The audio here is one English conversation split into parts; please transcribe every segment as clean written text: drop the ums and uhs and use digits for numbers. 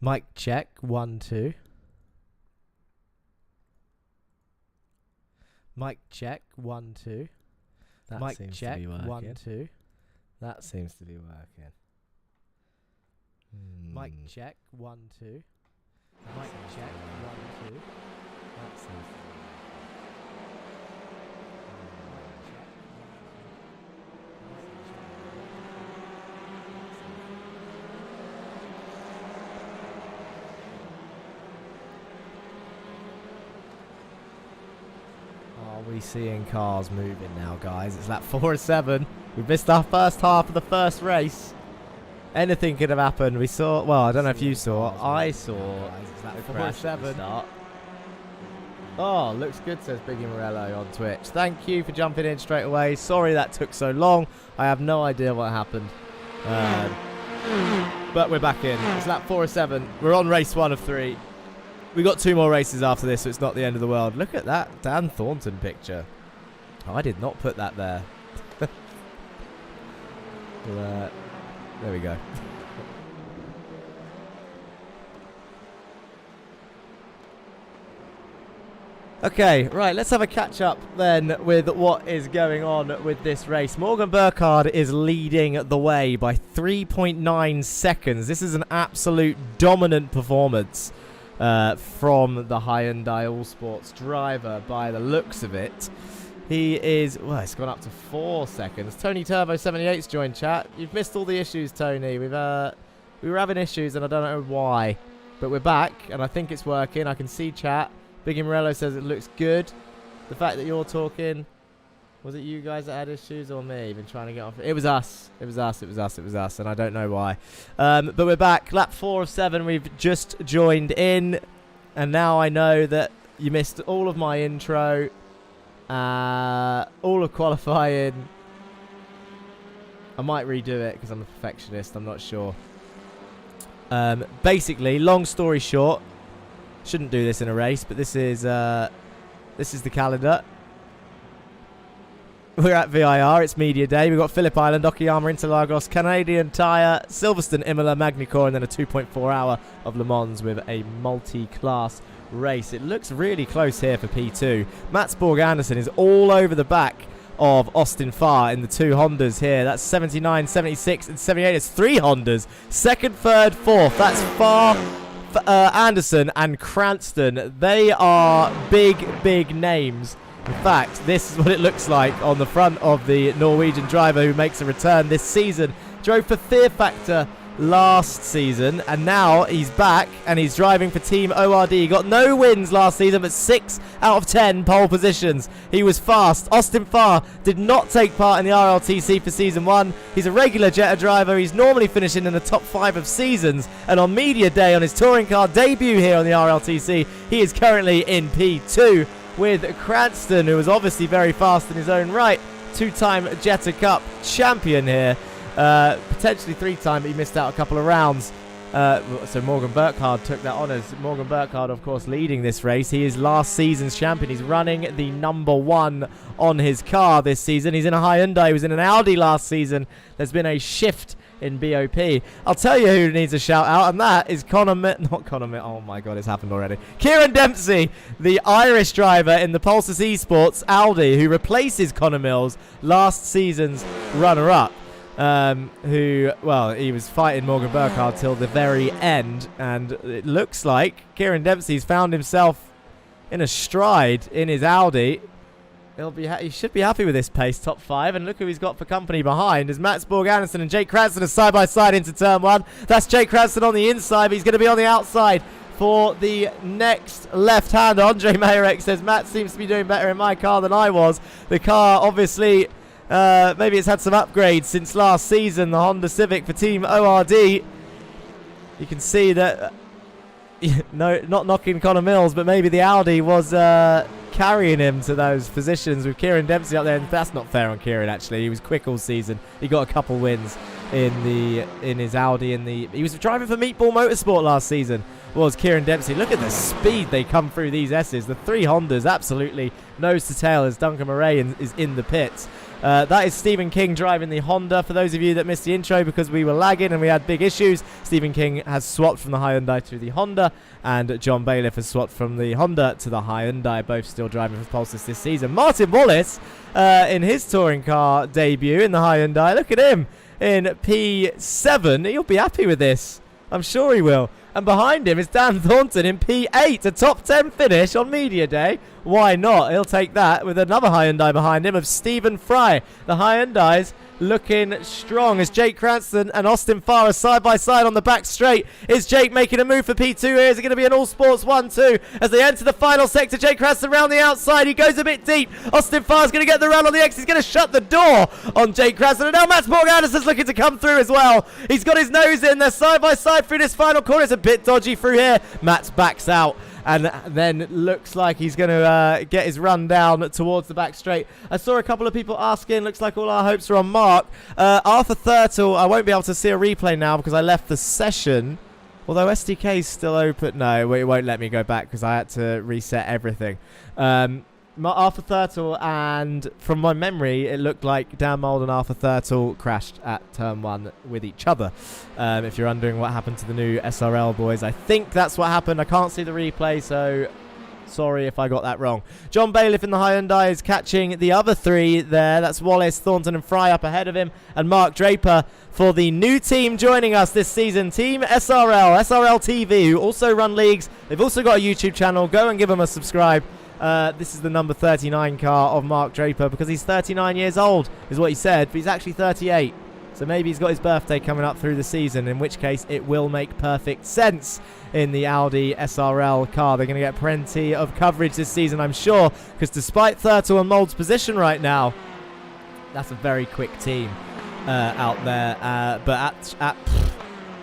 Mic check, 1, 2. Mic check, 1, 2. That Mic seems check, to be working. 1, 2. That seems to be working. Mic check, 1, 2. Mic check, 1, 2. That seems to be Are we seeing cars moving now, guys? It's lap 4-7. We've missed our first half of the first race. Anything could have happened. We saw, well, I don't know if you saw. I saw. It's lap 4-7. Oh, looks good, says Biggie Morello on Twitch. Thank you for jumping in straight away. Sorry that took so long. I have no idea what happened. But we're back in. It's lap 4-7. We're on race 1 of 3. We got 2 more races after this, so it's not the end of the world. Look at that Dan Thornton picture. Oh, I did not put that there. There we go. Okay, right, let's have a catch up then with what is going on with this race. Morgan Burkhardt is leading the way by 3.9 seconds. This is an absolute dominant performance from the Hyundai All Sports driver by the looks of it. He is, well, it's gone up to 4 seconds. Tony Turbo 78's joined chat. You've missed all the issues, Tony. We were having issues and I don't know why, but we're back and I think it's working. I can see chat. Biggie Morello says it looks good. The fact that you're talking, was it you guys that had issues or me? Been trying to get off. It was us. It was us. It was us. It was us. And I don't know why. But we're back. Lap 4 of 7. We've just joined in. And now I know that you missed all of my intro. All of qualifying. I might redo it because I'm a perfectionist. I'm not sure. Basically, long story short. Shouldn't do this in a race, but this is the calendar. We're at VIR. It's media day. We've got Phillip Island, Okayama, Interlagos, Canadian Tire, Silverstone, Imola, Magny-Cours, and then a 2.4 hour of Le Mans with a multi-class race. It looks really close here for P2. Mats Borg Anderson is all over the back of Austin Farr in the 2 Hondas here. That's 79, 76, and 78. It's 3 Hondas. Second, third, fourth. That's Farr, Anderson and Cranston. They are big names. In fact, this is what it looks like on the front of the Norwegian driver who makes a return this season. Drove for Fear Factor last season and now he's back and he's driving for Team ORD. He got no wins last season but 6 out of 10 pole positions. He was fast. Austin Farr did not take part in the RLTC for season 1. He's a regular Jetta driver. He's normally finishing in the top 5 of seasons, and on media day on his touring car debut here on the RLTC he is currently in P2 with Cranston, who was obviously very fast in his own right. 2-time Jetta Cup champion here. Potentially 3-time, but he missed out a couple of rounds. So Morgan Burkhardt took that honours. Morgan Burkhardt, of course, leading this race. He is last season's champion. He's running the number 1 on his car this season. He's in a Hyundai. He was in an Audi last season. There's been a shift in BOP. I'll tell you who needs a shout out, and that is oh my god, it's happened already. Kieran Dempsey, the Irish driver in the Pulsus eSports Audi, who replaces Connor Mills, last season's runner-up. Who, well, he was fighting Morgan Burkhardt till the very end, and it looks like Kieran Dempsey's found himself in a stride in his Audi. He should be happy with this pace, top 5, and look who he's got for company behind as Mats Borg Anderson and Jake Cranston are side by side into turn 1. That's Jake Cranston on the inside, but he's going to be on the outside for the next left-hander. Andre Mayerek says, Matt seems to be doing better in my car than I was. The car, obviously, maybe it's had some upgrades since last season. The Honda Civic for Team ORD. You can see that, no, not knocking Connor Mills, but maybe the Audi was carrying him to those positions with Kieran Dempsey up there. And that's not fair on Kieran, actually. He was quick all season. He got a couple wins in his Audi. He was driving for Meatball Motorsport last season. Was Kieran Dempsey. Look at the speed they come through these S's. The 3 Hondas absolutely nose to tail as Duncan Murray is in the pits. That is Stephen King driving the Honda. For those of you that missed the intro because we were lagging and we had big issues, Stephen King has swapped from the Hyundai to the Honda, and John Bailiff has swapped from the Honda to the Hyundai, both still driving for Pulsus this season. Martin Wallace in his touring car debut in the Hyundai. Look at him in P7. He'll be happy with this. I'm sure he will. And behind him is Dan Thornton in P8, a top 10 finish on Media Day. Why not? He'll take that with another Hyundai behind him of Stephen Fry. The Hyundais looking strong as Jake Cranston and Austin Farr are side by side on the back straight. Is Jake making a move for P2 here? Is it going to be an all sports 1-2 as they enter the final sector? Jake Cranston around the outside. He goes a bit deep. Austin Farr's going to get the run on the X. He's going to shut the door on Jake Cranston. And now Mats Borg Anderson's looking to come through as well. He's got his nose in. They're side by side through this final corner. It's a bit dodgy through here. Mats backs out. And then looks like he's going to get his run down towards the back straight. I saw a couple of people asking. Looks like all our hopes are on Mark. Arthur Thurtle, I won't be able to see a replay now because I left the session. Although SDK is still open. No, it won't let me go back because I had to reset everything. Arthur Thurtle, and from my memory, it looked like Dan Mould and Arthur Thurtle crashed at turn 1 with each other. If you're wondering what happened to the new SRL boys, I think that's what happened. I can't see the replay, so sorry if I got that wrong. John Bailiff in the Hyundai is catching the other 3 there. That's Wallace, Thornton and Fry up ahead of him. And Mark Draper for the new team joining us this season, Team SRL, SRL TV, who also run leagues. They've also got a YouTube channel. Go and give them a subscribe. This is the number 39 car of Mark Draper because he's 39 years old, is what he said, but he's actually 38. So maybe he's got his birthday coming up through the season, in which case it will make perfect sense in the Audi SRL car. They're going to get plenty of coverage this season, I'm sure, because despite Thurtle and Mould's position right now, that's a very quick team out there. But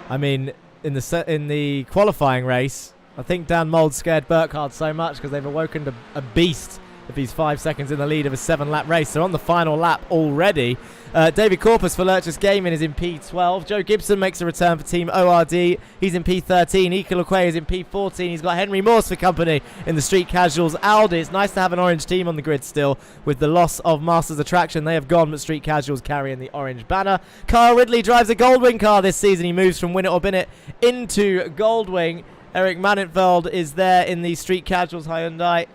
I mean, in the qualifying race, I think Dan Mould scared Burkhardt so much because they've awoken a beast if he's 5 seconds in the lead of a 7-lap race. They're on the final lap already. David Corpus for Lurchus Gaming is in P12. Joe Gibson makes a return for Team ORD. He's in P13. Ika Lequay is in P14. He's got Henry Morse for company in the Street Casuals Audi. It's nice to have an orange team on the grid still. With the loss of Masters Attraction, they have gone, but Street Casuals carrying the orange banner. Kyle Ridley drives a Goldwing car this season. He moves from Win It or Bin It into Goldwing. Eric Manenfeld is there in the Street Casuals Hyundai.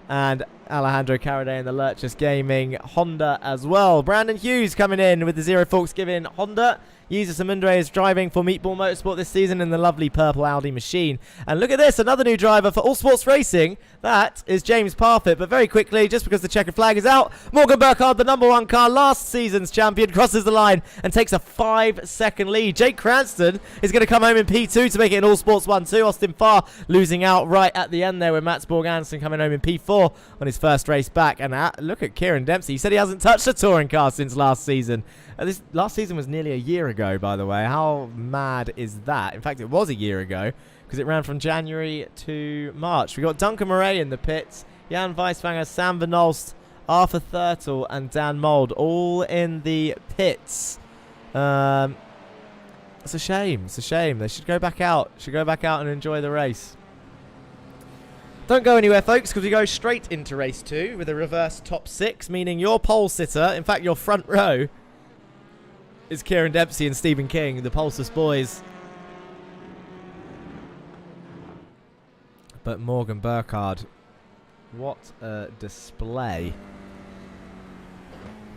And Alejandro Caraday in the Lurchus Gaming Honda as well. Brandon Hughes coming in with the Zero Forks Giving Honda. Jesus Amundre is driving for Meatball Motorsport this season in the lovely purple Audi machine. And look at this, another new driver for All Sports Racing. That is James Parfitt. But very quickly, just because the checkered flag is out, Morgan Burkhardt, the number 1 car, last season's champion, crosses the line and takes a 5-second lead. Jake Cranston is going to come home in P2 to make it an All Sports 1-2. Austin Farr losing out right at the end there with Mats Borg Anderson coming home in P4 on his first race back. And look at Kieran Dempsey. He said he hasn't touched a touring car since last season. This last season was nearly a year ago, by the way. How mad is that? In fact, it was a year ago because it ran from January to March. We got Duncan Murray in the pits, Jan Weiswanger, Sam Van Olst, Arthur Thurtle, and Dan Mould all in the pits. It's a shame. It's a shame. They should go back out. And enjoy the race. Don't go anywhere, folks, because we go straight into race 2 with a reverse top 6, meaning your pole sitter, in fact, your front row, is Kieran Dempsey and Stephen King, the Pulsus boys. But Morgan Burkhardt, what a display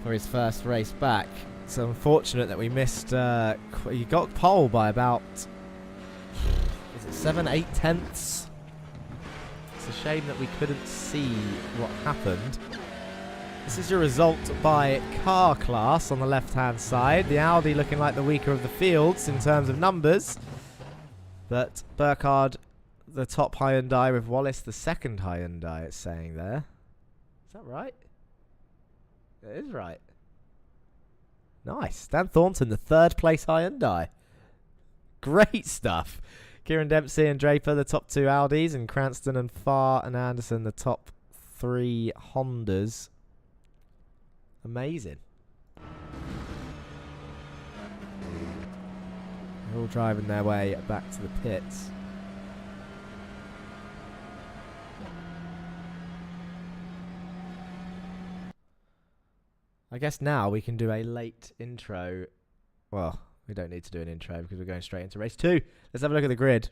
for his first race back. It's unfortunate that we missed, he got pole by about, is it 7-8 tenths? It's a shame that we couldn't see what happened. This is your result by car class on the left-hand side. The Audi looking like the weaker of the fields in terms of numbers. But Burkhardt, the top Hyundai, with Wallace, the second Hyundai, it's saying there. Is that right? It is right. Nice. Dan Thornton, the third place Hyundai. Great stuff. Kieran Dempsey and Draper, the top 2 Audis, and Cranston and Farr and Anderson, the top 3 Hondas. Amazing. all driving their way back to the pits. I guess now we can do a late intro. Well, we don't need to do an intro because we're going straight into race 2. Let's have a look at the grid.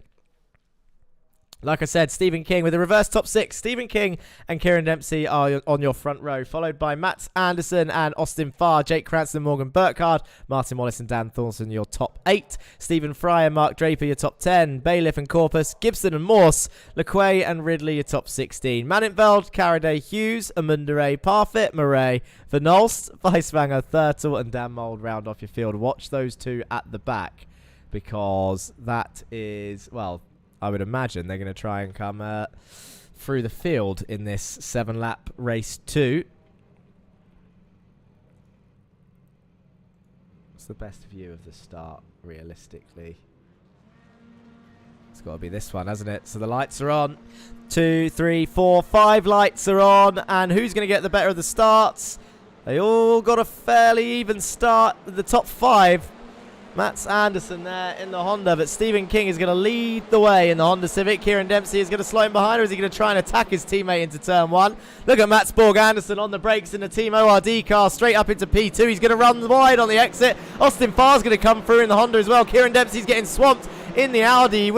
Like I said, Stephen King with a reverse top 6. Stephen King and Kieran Dempsey are on your front row, followed by Matt Anderson and Austin Farr, Jake Cranston, Morgan Burkhardt, Martin Wallace and Dan Thornton, your top 8. Stephen Fry and Mark Draper, your top 10. Bailiff and Corpus, Gibson and Morse, LeQuay and Ridley, your top 16. Manintveld, Caraday, Hughes, Amundere, Parfit, Murray, Vernolst, Weiswanger, Thurtle and Dan Mould round off your field. Watch those two at the back because that is, well, I would imagine they're going to try and come through the field in this 7-lap race 2. What's the best view of the start, realistically? It's got to be this one, hasn't it? So the lights are on. 2, 3, 4, 5 lights are on. And who's going to get the better of the starts? They all got a fairly even start. The top 5. Mats Anderson there in the Honda, but Stephen King is going to lead the way in the Honda Civic. Kieran Dempsey is going to slow him behind, or is he going to try and attack his teammate into turn 1? Look at Mats Borg Anderson on the brakes in the Team ORD car, straight up into P2. He's going to run wide on the exit. Austin Farr's going to come through in the Honda as well. Kieran Dempsey's getting swamped in the Audi.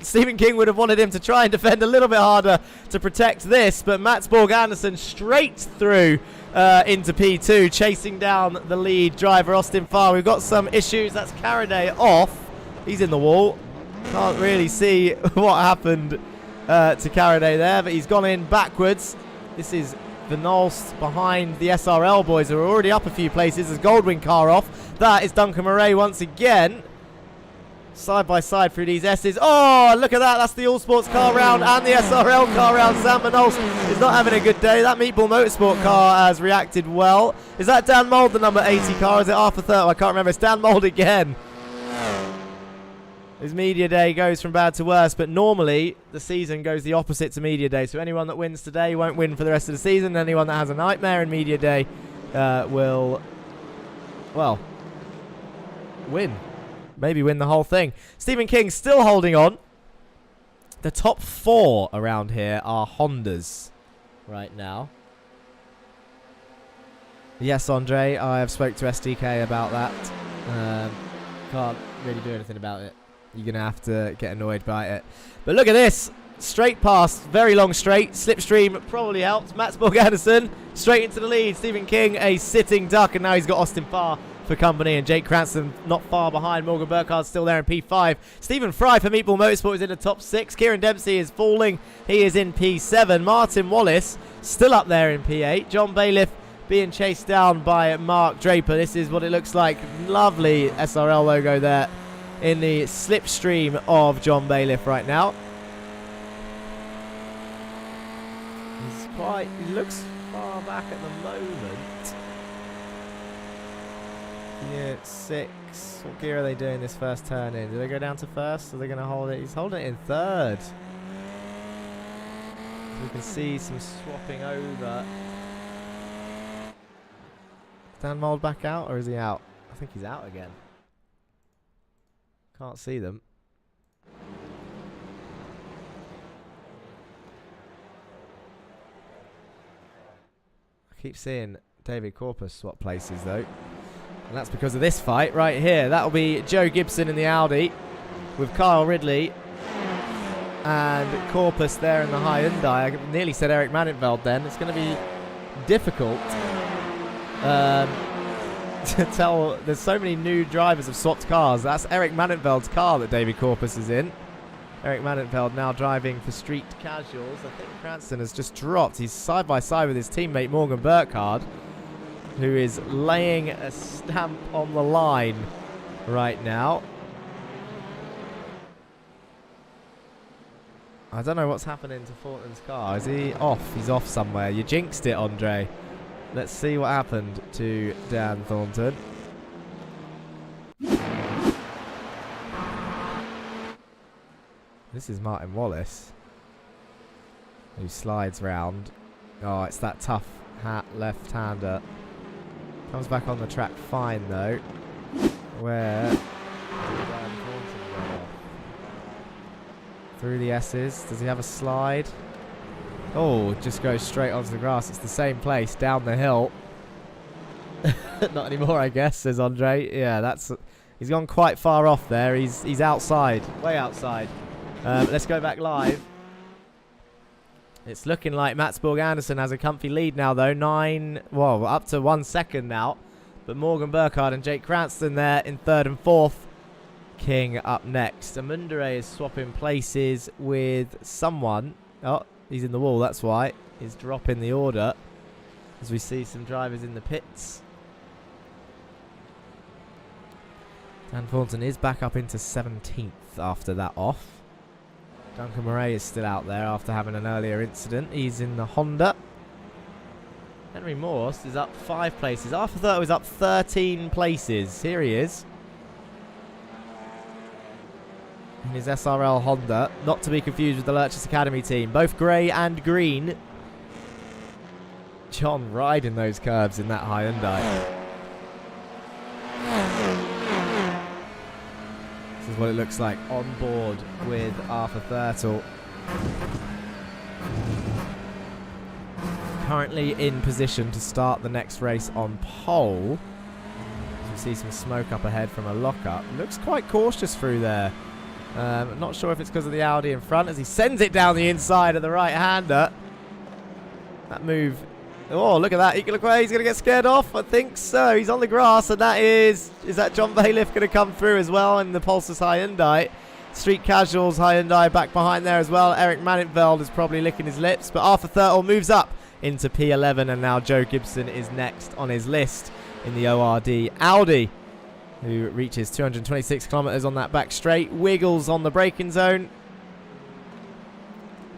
Stephen King would have wanted him to try and defend a little bit harder to protect this, but Mats Borg Anderson straight through into P2, chasing down the lead driver, Austin Farr. We've got some issues. That's Caraday off. He's in the wall. Can't really see what happened to Caraday there, but he's gone in backwards. This is Vernolst behind the SRL boys who are already up a few places. There's Goldwing car off. That is Duncan Murray once again. Side by side through these S's. Oh, look at that. That's the All-Sports car round and the SRL car round. Sam Vernolst is not having a good day. That Meatball Motorsport car has reacted well. Is that Dan Mould, the number 80 car? Is it Arthur Thurtle? I can't remember. It's Dan Mould again. His media day goes from bad to worse, but normally the season goes the opposite to media day. So anyone that wins today won't win for the rest of the season. Anyone that has a nightmare in media day will, well, win. Maybe win the whole thing. Stephen King still holding on. The top 4 around here are Hondas right now. Yes, Andre, I have spoke to SDK about that. Can't really do anything about it. You're going to have to get annoyed by it. But look at this. Straight past. Very long straight. Slipstream probably helped. Mats Borg Anderson straight into the lead. Stephen King a sitting duck. And now he's got Austin Farr for company, and Jake Cranston not far behind. Morgan Burkhardt still there in P5. Stephen Fry for Meatball Motorsport is in the top 6. Kieran Dempsey is falling. He is in P7. Martin Wallace still up there in P8. John Bailiff being chased down by Mark Draper. This is what it looks like. Lovely SRL logo there in the slipstream of John Bailiff right now. He looks far back at the moment. Yeah, 6. What gear are they doing this first turn in? Do they go down to first? Are they going to hold it? He's holding it in 3rd. We can see some swapping over. Is Dan Mould back out, or is he out? I think he's out again. Can't see them. I keep seeing David Corpus swap places though. And that's because of this fight right here. That'll be Joe Gibson in the Audi with Kyle Ridley and Corpus there in the Hyundai. I nearly said Eric Manintveld then. It's going to be difficult to tell. There's so many new drivers have swapped cars. That's Eric Manintveld's car that David Corpus is in. Eric Manintveld now driving for Street Casuals. I think Cranston has just dropped. He's side by side with his teammate Morgan Burkhardt, who is laying a stamp on the line right now. I don't know what's happening to Fortin's car. Is he off? He's off somewhere. You jinxed it, Andre. Let's see what happened to Dan Thornton. This is Martin Wallace, who slides round. Oh, it's that tough hat left-hander. Comes back on the track fine, though. Where Dan Thornton Through the S's. Does he have a slide? Oh, just goes straight onto the grass. It's the same place, down the hill. Not anymore, I guess, says Andre. Yeah, that's... He's gone quite far off there. He's outside. Way outside. Let's go back live. It's looking like Mats Borg Andersen has a comfy lead now, though. Up to 1 second now. But Morgan Burkhardt and Jake Cranston there in third and fourth. King up next. Amundere is swapping places with someone. Oh, he's in the wall, that's why. He's dropping the order as we see some drivers in the pits. Dan Thornton is back up into 17th after that off. Duncan Murray is still out there after having an earlier incident. He's in the Honda. Henry Morse is up 5 places. Arthur Thurtle is up 13 places. Here he is. In his SRL Honda. Not to be confused with the Lurchis Academy team. Both grey and green. John riding those curves in that Hyundai. This is what it looks like on board with Arthur Thurtle. Currently in position to start the next race on pole. As we see some smoke up ahead from a lockup. Looks quite cautious through there. Not sure if it's because of the Audi in front as he sends it down the inside of the right-hander. That move... Oh, look at that. Equalquay, he's going to get scared off. I think so. He's on the grass, and that is... Is that John Bailiff going to come through as well in the Pulsar's Hyundai? Street Casuals Hyundai back behind there as well. Eric Mannitveld is probably licking his lips, but Arthur Thurtle moves up into P11, and now Joe Gibson is next on his list in the ORD Audi, who reaches 226 kilometers on that back straight. Wiggles on the braking zone.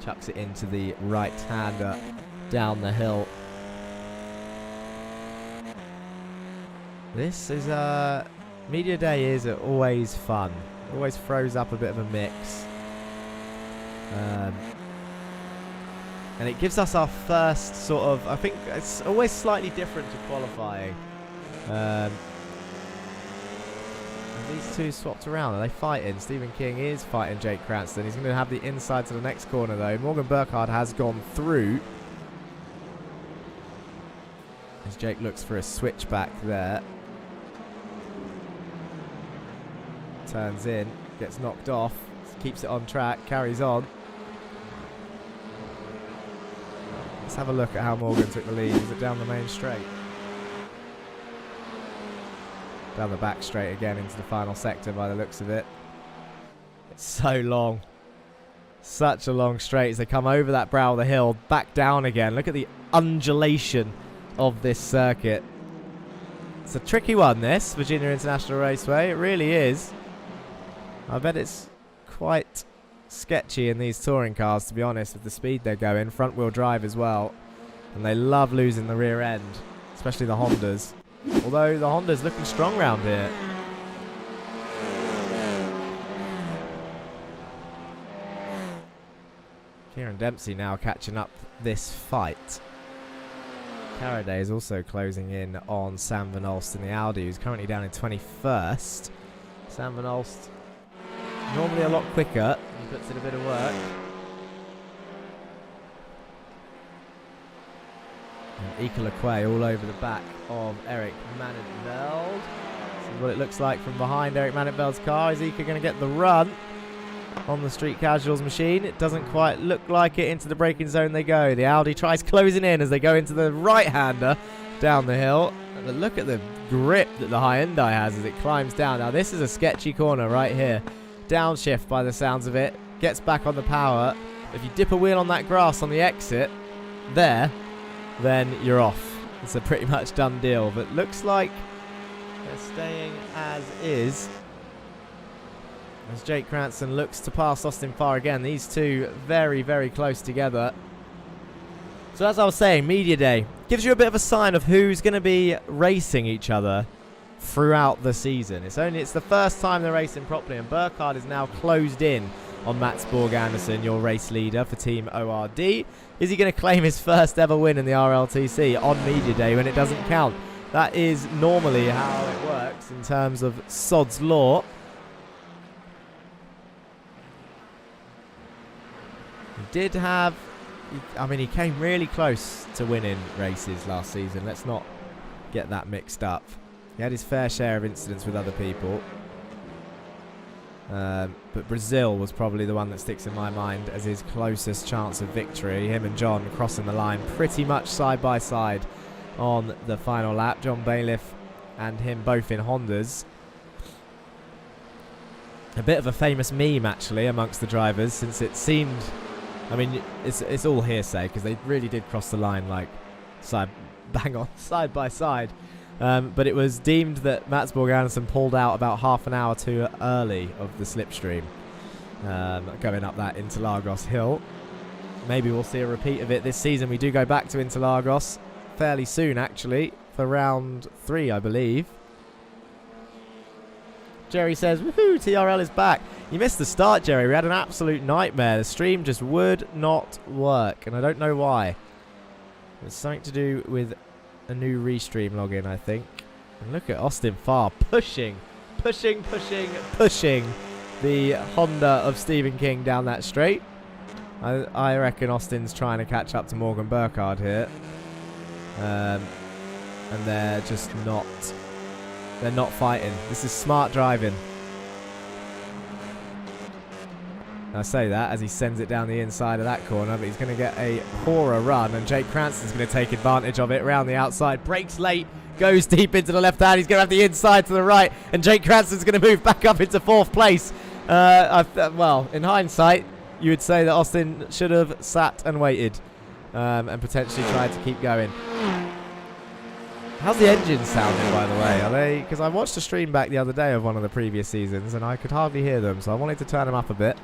Chucks it into the right-hander down the hill. This is media day is always fun. Always throws up a bit of a mix. And it gives us our first sort of... I think it's always slightly different to qualifying. These two swapped around. Are they fighting? Stephen King is fighting Jake Cranston. He's going to have the inside to the next corner, though. Morgan Burkhardt has gone through. As Jake looks for a switchback there. Turns in. Gets knocked off. Keeps it on track. Carries on. Let's have a look at how Morgan took the lead. Is it down the main straight? Down the back straight again into the final sector by the looks of it. It's so long. Such a long straight as they come over that brow of the hill, back down again. Look at the undulation of this circuit. It's a tricky one, this, Virginia International Raceway. It really is. I bet it's quite sketchy in these touring cars, to be honest, with the speed they're going. Front wheel drive as well. And they love losing the rear end, especially the Hondas. Although the Honda's looking strong round here. Kieran Dempsey now catching up this fight. Caraday is also closing in on Sam Van Olst in the Audi, who's currently down in 21st. Sam Van Olst normally a lot quicker. He puts in a bit of work. And Equalquay all over the back of Eric Mannitveld. This is what it looks like from behind Eric Mannitveld's car. Is Ika going to get the run on the Street Casuals machine? It doesn't quite look like it. Into the braking zone they go. The Audi tries closing in as they go into the right-hander down the hill. And look at the grip that the Hyundai has as it climbs down. Now this is a sketchy corner right here. Downshift by the sounds of it. Gets back on the power. If you dip a wheel on that grass on the exit there, then you're off. It's a pretty much done deal. But looks like they're staying as is. As Jake Cranston looks to pass Austin Farr again. These two very, very close together. So as I was saying, Media Day gives you a bit of a sign of who's going to be racing each other throughout the season. It's the first time they're racing properly, and Burkhardt is now closed in on Mats Borg Andersen, your race leader for Team ORD. Is he going to claim his first ever win in the RLTC on Media Day when it doesn't count? That is normally how it works in terms of Sod's Law. did have... I mean, he came really close to winning races last season. Let's not get that mixed up. He had his fair share of incidents with other people. But Brazil was probably the one that sticks in my mind as his closest chance of victory. Him and John crossing the line pretty much side by side on the final lap. John Bailiff and him both in Hondas. A bit of a famous meme actually amongst the drivers, since it seemed, I mean, it's all hearsay because they really did cross the line like bang on side by side. But it was deemed that Mats Borg Andersen pulled out about half an hour too early of the slipstream going up that Interlagos hill. Maybe we'll see a repeat of it this season. We do go back to Interlagos fairly soon, actually, for round 3, I believe. Jerry says, woohoo, TRL is back. You missed the start, Jerry. We had an absolute nightmare. The stream just would not work, and I don't know why. It's something to do with a new restream login, I think. And look at Austin Farr pushing the Honda of Stephen King down that straight. I reckon Austin's trying to catch up to Morgan Burkhardt here. And they're just not... They're not fighting. This is smart driving. I say that as he sends it down the inside of that corner, but he's going to get a poorer run, and Jake Cranston's going to take advantage of it around the outside. Brakes late, goes deep into the left hand. He's going to have the inside to the right, and Jake Cranston's going to move back up into 4th place. Well, in hindsight, you would say that Austin should have sat and waited and potentially tried to keep going. How's the engines sounding, by the way? Are they? Because I watched a stream back the other day of one of the previous seasons, and I could hardly hear them, so I wanted to turn them up a bit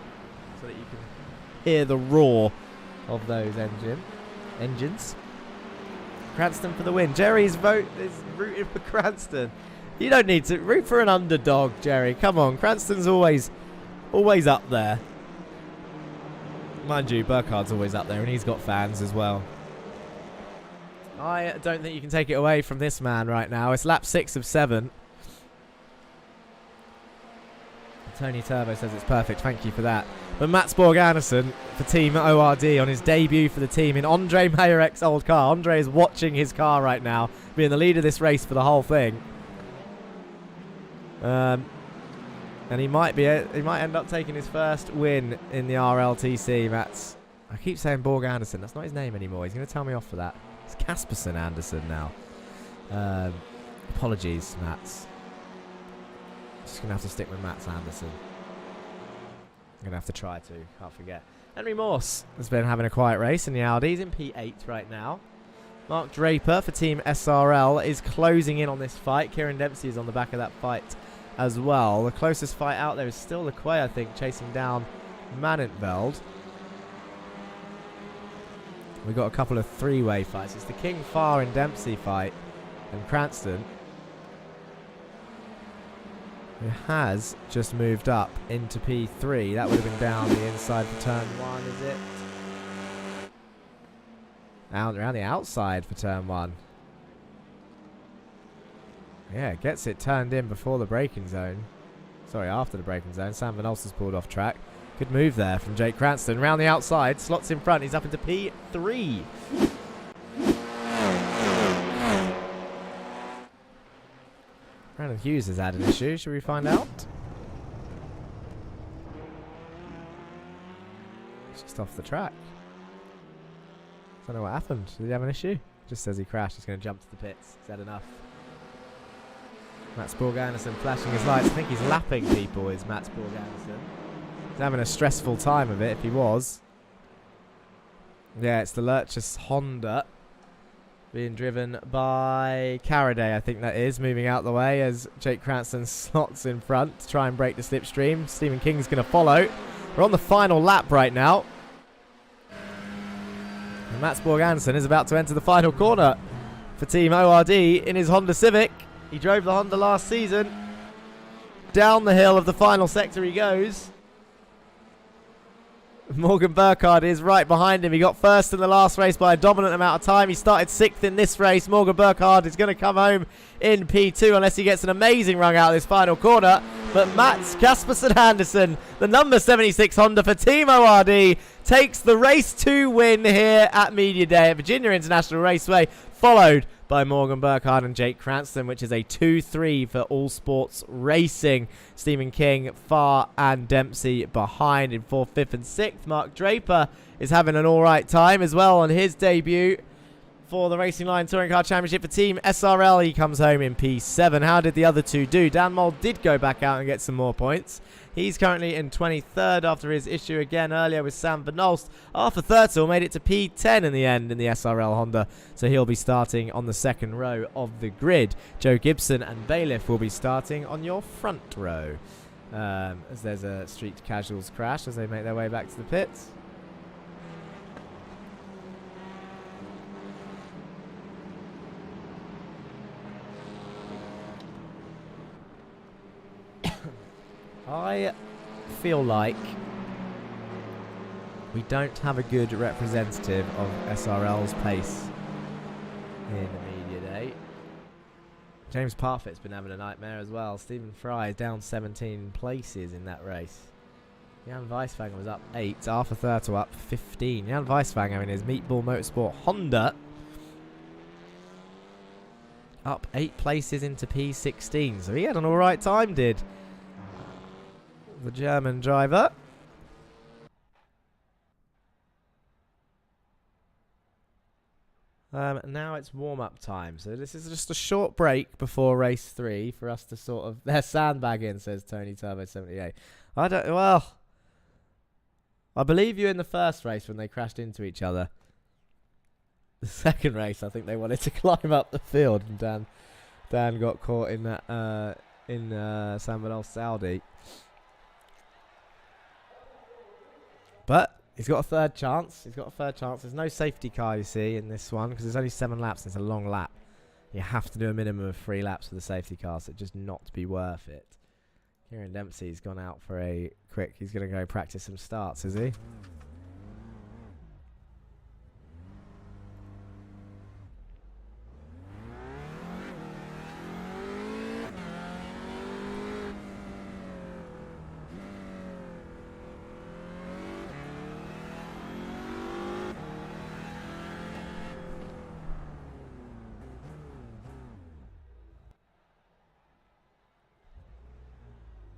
so that you can hear the roar of those engines. Cranston for the win. Jerry's vote is rooting for Cranston. You don't need to root for an underdog, Jerry. Come on, Cranston's always up there. Mind you, Burkhardt's always up there, and he's got fans as well. I don't think you can take it away from this man right now. It's lap 6 of 7. Tony Turbo says it's perfect. Thank you for that. But Mats Borg Andersen for Team ORD on his debut for the team in Andre Mayerek's old car. Andre is watching his car right now, being the lead of this race for the whole thing. And he might end up taking his first win in the RLTC, Mats. I keep saying Borg Andersen. That's not his name anymore. He's going to tell me off for that. It's Casperson Anderson now. Apologies, Mats. Just going to have to stick with Mats Anderson. I'm going to have to try to. Can't forget. Henry Morse has been having a quiet race in the Audi. He's in P8 right now. Mark Draper for Team SRL is closing in on this fight. Kieran Dempsey is on the back of that fight as well. The closest fight out there is still Lecquay, I think, chasing down Manentveld. We've got a couple of three-way fights. It's the King, Farr and Dempsey fight. And Cranston, who has just moved up into P3. That would have been down the inside for turn 1, is it? Around the outside for turn 1. Yeah, gets it turned in before the braking zone. Sorry, after the braking zone. Sam Van Olsen's pulled off track. Good move there from Jake Cranston. Round the outside, slots in front. He's up into P3. Brandon Hughes has had an issue. Should we find out? He's just off the track. Don't know what happened. Did he have an issue? Just says he crashed. He's going to jump to the pits. He's had enough. Mats Borg Andersen flashing his lights. I think he's lapping people, is Mats Borg Andersen. He's having a stressful time of it, if he was. Yeah, it's the Lurchus Honda being driven by Caraday, I think that is, moving out the way as Jake Cranston slots in front to try and break the slipstream. Stephen King's going to follow. We're on the final lap right now. And Mats Borg Andersen is about to enter the final corner for Team ORD in his Honda Civic. He drove the Honda last season. Down the hill of the final sector he goes. Morgan Burkhardt is right behind him. He got first in the last race by a dominant amount of time. He started 6th in this race. Morgan Burkhardt is going to come home in P2 unless he gets an amazing run out of this final corner. But Mats Kaspersen Andersen, the number 76 Honda for Team ORD, takes the race 2 win here at Media Day at Virginia International Raceway, followed by Morgan Burkhardt and Jake Cranston, which is a 2-3 for All Sports Racing. Stephen King, Farr and Dempsey behind in 4th, 5th and 6th. Mark Draper is having an alright time as well on his debut for the Racing Line Touring Car Championship for Team SRL. He comes home in P7. How did the other two do? Dan Mold did go back out and get some more points. He's currently in 23rd after his issue again earlier with Sam Van Olst. Arthur Thurtle made it to P10 in the end in the SRL Honda, so he'll be starting on the second row of the grid. Joe Gibson and Bailiff will be starting on your front row. As there's a Street Casuals crash as they make their way back to the pits. I feel like we don't have a good representative of SRL's pace in the Media Day. James Parfitt's been having a nightmare as well. Stephen Fry is down 17 places in that race. Jan Weiswanger was up 8. Arthur Thurtle up 15. Jan Weiswanger in his Meatball Motorsport Honda up 8 places into P16. So he had an alright time, did the German driver. Now it's warm-up time. So this is just a short break before race 3 for us to sort of... They're sandbagging, says Tony Turbo 78. I believe you in the first race when they crashed into each other. The second race, I think they wanted to climb up the field, and Dan got caught in that Sam Van Olst Saudi. But he's got a third chance. There's no safety car, you see, in this one, because there's only 7 laps and it's a long lap. You have to do a minimum of 3 laps with the safety car, so it'd just not be worth it. Kieran Dempsey's gone out for a quick... He's going to go practice some starts, is he?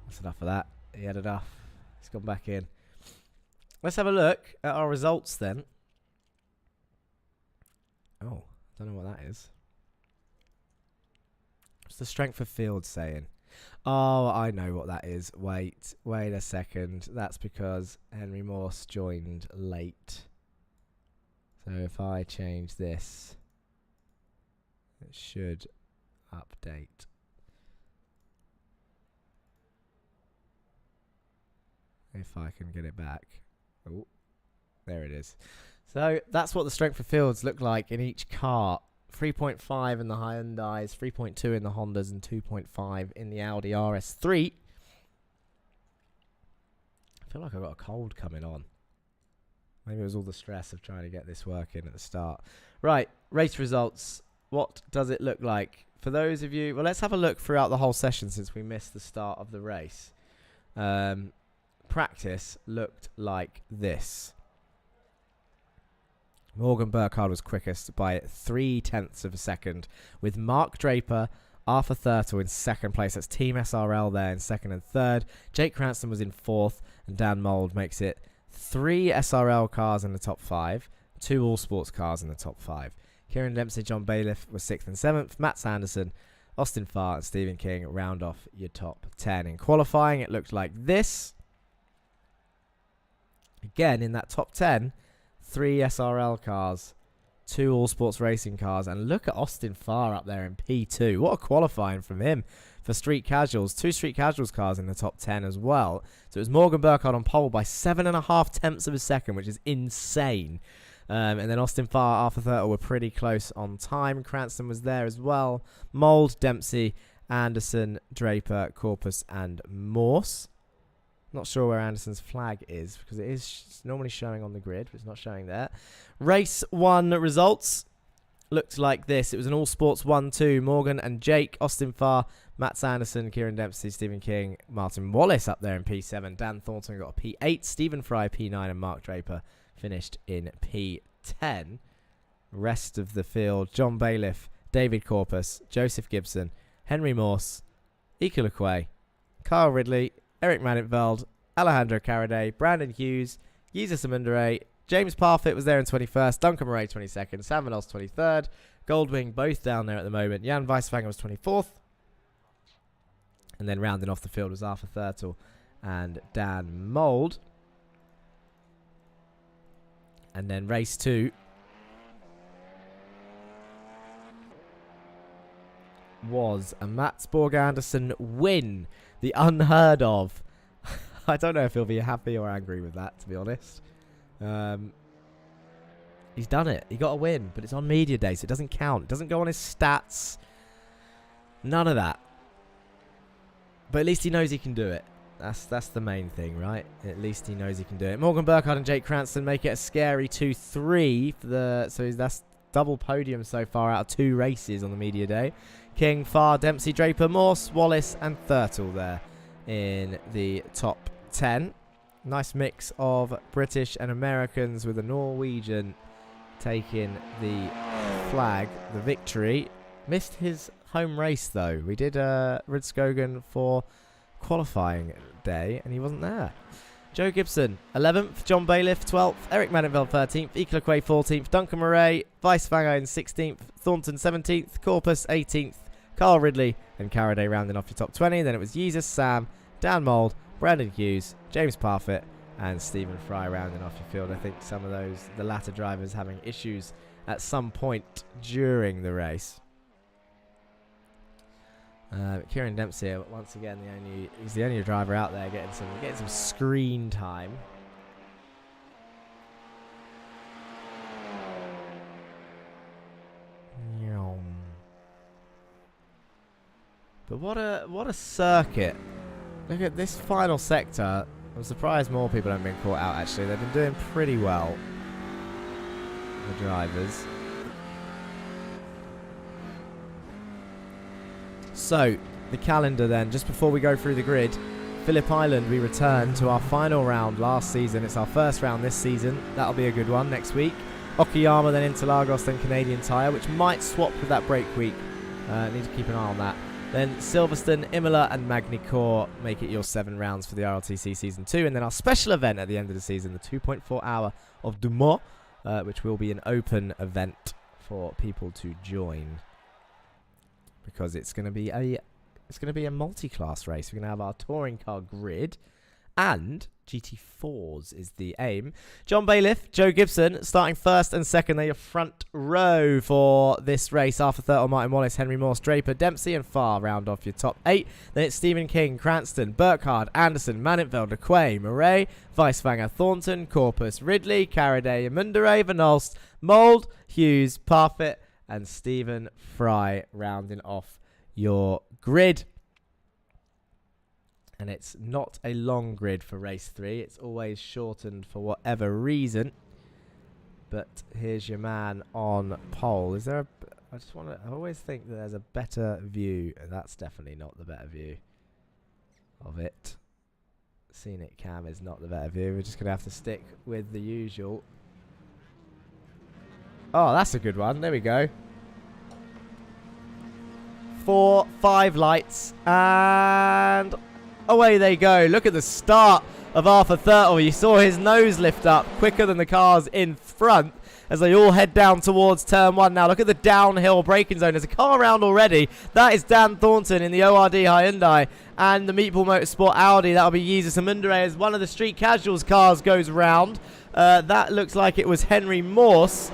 That's enough of that. He had enough. He's gone back in. Let's have a look at our results then. Oh, don't know what that is. What's the strength of field saying? Oh, I know what that is. Wait a second. That's because Henry Morse joined late. So if I change this, it should update. If I can get it back. Oh, there it is. So that's what the strength of fields look like in each car. 3.5 in the Hyundais, 3.2 in the Hondas, and 2.5 in the Audi RS3. I feel like I've got a cold coming on. Maybe it was all the stress of trying to get this working at the start. Right, race results. What does it look like? For those of you... Well, let's have a look throughout the whole session since we missed the start of the race. Practice looked like this. Morgan Burkhardt was quickest by 0.3 of a second, with Mark Draper, Arthur Thurtle in second place. That's Team SRL there in second and third. Jake Cranston was in fourth, and Dan Mould makes it 3 SRL cars in the top 5, 2 All Sports cars in the top 5. Kieran Dempsey, John Bailiff was 6th and 7th. Matt Sanderson, Austin Farr, and Stephen King round off your top 10. In qualifying, it looked like this. Again, in that top 10, 3 SRL cars, 2 All Sports Racing cars, and look at Austin Farr up there in P2. What a qualifying from him for Street Casuals. 2 Street Casuals cars in the top 10 as well. So it was Morgan Burkhardt on pole by 7.5 of a second, which is insane. And then Austin Farr, Arthur Thurtle were pretty close on time. Cranston was there as well. Mould, Dempsey, Anderson, Draper, Corpus, and Morse. Not sure where Anderson's flag is because it is normally showing on the grid, but it's not showing there. Race 1 results looked like this. It was an all sports 1-2. Morgan and Jake, Austin Farr, Matt Sanderson, Kieran Dempsey, Stephen King, Martin Wallace up there in P7. Dan Thornton got a P8. Stephen Fry P9 and Mark Draper finished in P10. Rest of the field: John Bailiff, David Corpus, Joseph Gibson, Henry Morse, Ike LeQuay, Kyle Ridley, Eric Mannitveld, Alejandro Caraday, Brandon Hughes, Jesus Amundere, James Parfitt was there in 21st, Duncan Murray 22nd, Sam Van Os 23rd, Goldwing both down there at the moment. Jan Weisfanger was 24th. And then rounding off the field was Arthur Thurtle and Dan Mould. And then race 2 was a Mats Borg Anderson win. The unheard of. I don't know if he'll be happy or angry with that, to be honest. He's done it. He got a win, but it's on media day, so it doesn't count. It doesn't go on his stats. None of that. But at least he knows he can do it. That's the main thing, right? At least he knows he can do it. Morgan Burkhardt and Jake Cranston make it a scary 2-3 for the. So that's double podium so far out of 2 races on the media day. King, Farr, Dempsey, Draper, Morse, Wallace, and Thurtle there in the top 10. Nice mix of British and Americans with a Norwegian taking the flag, the victory. Missed his home race though. We did Ridskogen for qualifying day and he wasn't there. Joe Gibson 11th, John Bailiff 12th, Eric Mannitveld 13th, Ike LeQuay 14th, Duncan Murray, Weisfanger in 16th, Thornton 17th, Corpus 18th, Carl Ridley and Caraday rounding off your top 20. Then it was Jesus, Sam, Dan Mould, Brandon Hughes, James Parfitt and Stephen Fry rounding off your field. I think some of those, the latter drivers having issues at some point during the race. Kieran Dempsey, once again, he's the only driver out there getting some screen time. But what a circuit! Look at this final sector. I'm surprised more people haven't been caught out. Actually, they've been doing pretty well, the drivers. So, the calendar then, just before we go through the grid, Phillip Island, we return to our final round last season. It's our first round this season. That'll be a good one next week. Okayama, then Interlagos, then Canadian Tire, which might swap with that break week. Need to keep an eye on that. Then Silverstone, Imola, and Magny-Cours make it your 7 rounds for the RLTC Season 2. And then our special event at the end of the season, the 2.4 hour of Dumont, which will be an open event for people to join. Because it's going to be a multi-class race. We're going to have our touring car grid, and GT4s is the aim. John Bailiff, Joe Gibson, starting first and second. They're your front row for this race. Arthur Thurtle, Martin Wallace, Henry Morse, Draper, Dempsey, and Farr round off your top 8. Then it's Stephen King, Cranston, Burkhardt, Anderson, Mannitveld, LeQuay, Murray, Weisfanger, Thornton, Corpus, Ridley, Caraday, Amundere, Van Olst, Mould, Hughes, Parfitt, and Stephen Fry rounding off your grid. And it's not a long grid for race 3. It's always shortened for whatever reason. But here's your man on pole. Is there a... I always think that there's a better view. And that's definitely not the better view of it. Scenic cam is not the better view. We're just going to have to stick with the usual. Oh, that's a good one. There we go. 4, 5 lights. And away they go. Look at the start of Arthur Thurtle. You saw his nose lift up quicker than the cars in front as they all head down towards turn 1. Now look at the downhill braking zone. There's a car around already. That is Dan Thornton in the ORD Hyundai and the Meatball Motorsport Audi. That'll be Jesus Amundere as one of the Street Casuals cars goes round. That looks like it was Henry Morse.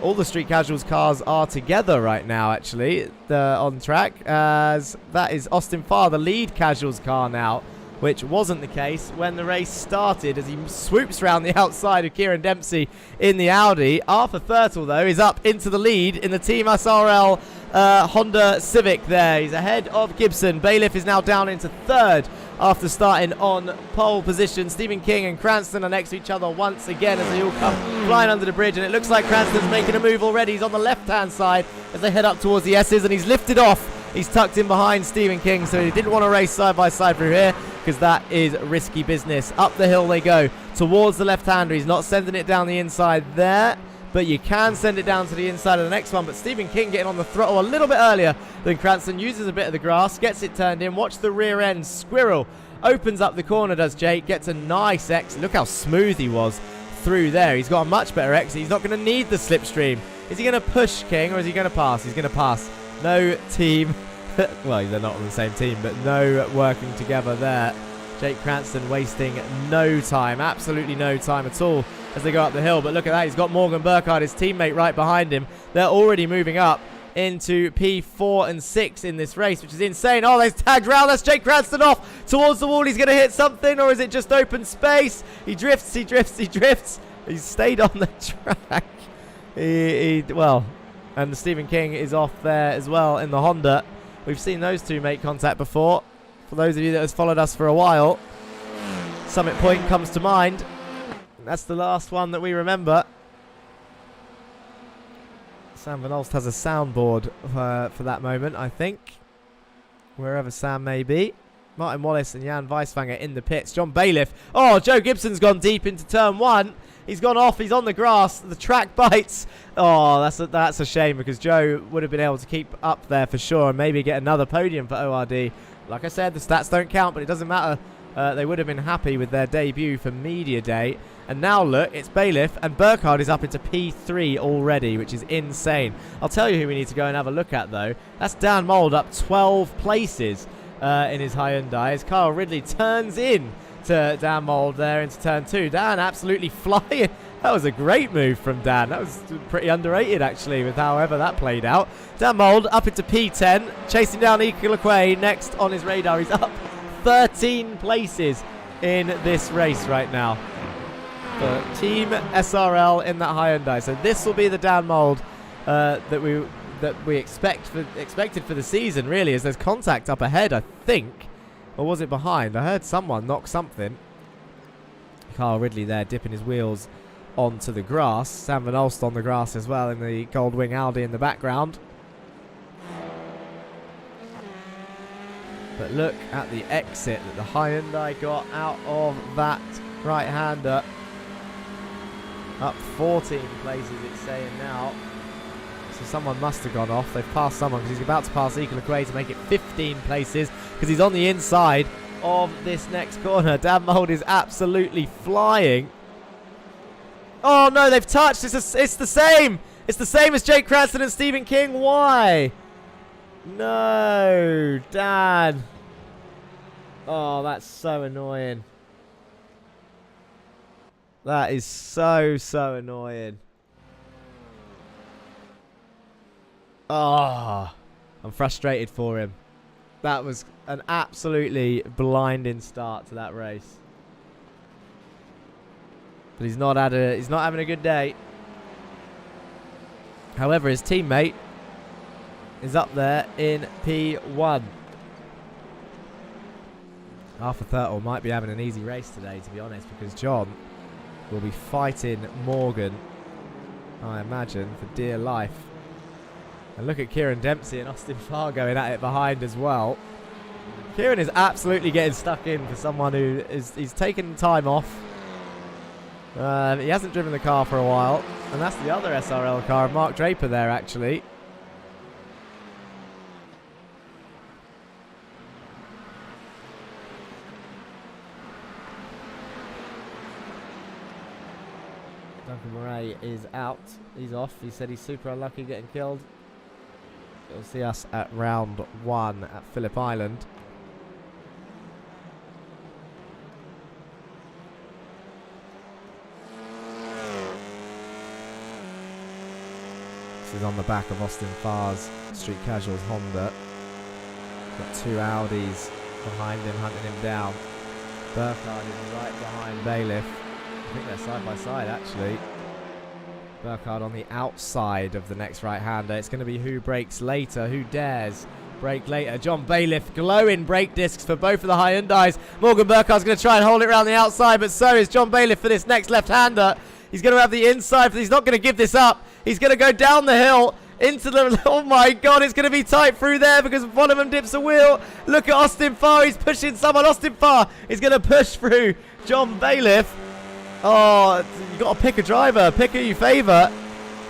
All the Street Casuals cars are together right now, actually, on track, as that is Austin Farr, the lead Casuals car now, which wasn't the case when the race started, as he swoops around the outside of Kieran Dempsey in the Audi. Arthur Thurtle, though, is up into the lead in the Team SRL Honda Civic there. He's ahead of Gibson. Bailiff is now down into 3rd after starting on pole position. Stephen King and Cranston are next to each other once again as they all come flying under the bridge, and it looks like Cranston's making a move already. He's on the left-hand side as they head up towards the S's, and he's lifted off. He's tucked in behind Stephen King, so he didn't want to race side by side through here because that is risky business. Up the hill they go towards the left-hander. He's not sending it down the inside there, but you can send it down to the inside of the next one. But Stephen King getting on the throttle a little bit earlier than Cranston, uses a bit of the grass, gets it turned in. Watch the rear end. Squirrel opens up the corner, does Jake, gets a nice exit. Look how smooth he was through there. He's got a much better exit. He's not going to need the slipstream. Is he going to push King, or is he going to pass? He's going to pass. No team. Well, they're not on the same team, but no working together there. Jake Cranston wasting no time, absolutely no time at all as they go up the hill. But look at that, he's got Morgan Burkhardt, his teammate, right behind him. They're already moving up into P4 and 6 in this race, which is insane. Oh, they've tagged round. That's Jake Cranston off towards the wall. He's going to hit something, or is it just open space? He drifts, he drifts, he drifts. He's stayed on the track. Well, and Stephen King is off there as well in the Honda. We've seen those two make contact before. For those of you that have followed us for a while, Summit Point comes to mind. That's the last one that we remember. Sam Van Olst has a soundboard for that moment, I think. Wherever Sam may be. Martin Wallace and Jan Weisfanger in the pits. John Bailiff. Oh, Joe Gibson's gone deep into turn 1. He's gone off. He's on the grass. The track bites. Oh, that's a shame, because Joe would have been able to keep up there for sure and maybe get another podium for ORD. Like I said, the stats don't count, but it doesn't matter. They would have been happy with their debut for Media Day. And now look, it's Bailiff, and Burkhardt is up into P3 already, which is insane. I'll tell you who we need to go and have a look at, though. That's Dan Mould up 12 places in his Hyundai as Kyle Ridley turns in to Dan Mould there into turn 2. Dan absolutely flying. That was a great move from Dan. That was pretty underrated, actually, with however that played out. Dan Mould up into P10, chasing down Equilacque next on his radar. He's up 13 places in this race right now for Team SRL in that Hyundai. So this will be the Dan Mould that we expected for the season, really, as there's contact up ahead, I think. Or was it behind? I heard someone knock something. Kyle Ridley there dipping his wheels onto the grass. Sam Van Olst on the grass as well in the Goldwing Audi in the background. But look at the exit that the Hyundai got out of that right-hander. Up 14 places, it's saying now. So someone must have gone off. They've passed someone because he's about to pass Equilacque to make it 15 places because he's on the inside of this next corner. Dan Mould is absolutely flying. Oh no, they've touched. It's the same. It's the same as Jake Cranston and Stephen King. Why? No, Dan. Oh, that's so annoying. That is so annoying. Oh, I'm frustrated for him. That was an absolutely blinding start to that race. But he's not having a good day. However, his teammate is up there in P1. Arthur Thurtle might be having an easy race today, to be honest, because John will be fighting Morgan, I imagine, for dear life. And look at Kieran Dempsey and Austin Farr going at it behind as well. Kieran is absolutely getting stuck in for someone who he's taken time off. He hasn't driven the car for a while. And that's the other SRL car, Mark Draper there, actually. Duncan Murray is out. He's off. He said he's super unlucky getting killed. You'll see us at round 1 at Phillip Island. This is on the back of Austin Farr's Street Casuals Honda. Got 2 Audis behind him, hunting him down. Burkhardt is right behind Bailiff. I think they're side by side, actually. Burkhardt on the outside of the next right-hander. It's going to be who breaks later, who dares Brake later. John Bailiff, glowing brake discs for both of the Hyundais. Morgan Burkhardt's going to try and hold it around the outside, but so is John Bailiff for this next left-hander. He's going to have the inside, but he's not going to give this up. He's going to go down the hill into the... Oh, my God, it's going to be tight through there because one of them dips a wheel. Look at Austin Farr. He's pushing someone. Austin Farr is going to push through John Bailiff. Oh, you've got to pick a driver. Pick who you favour.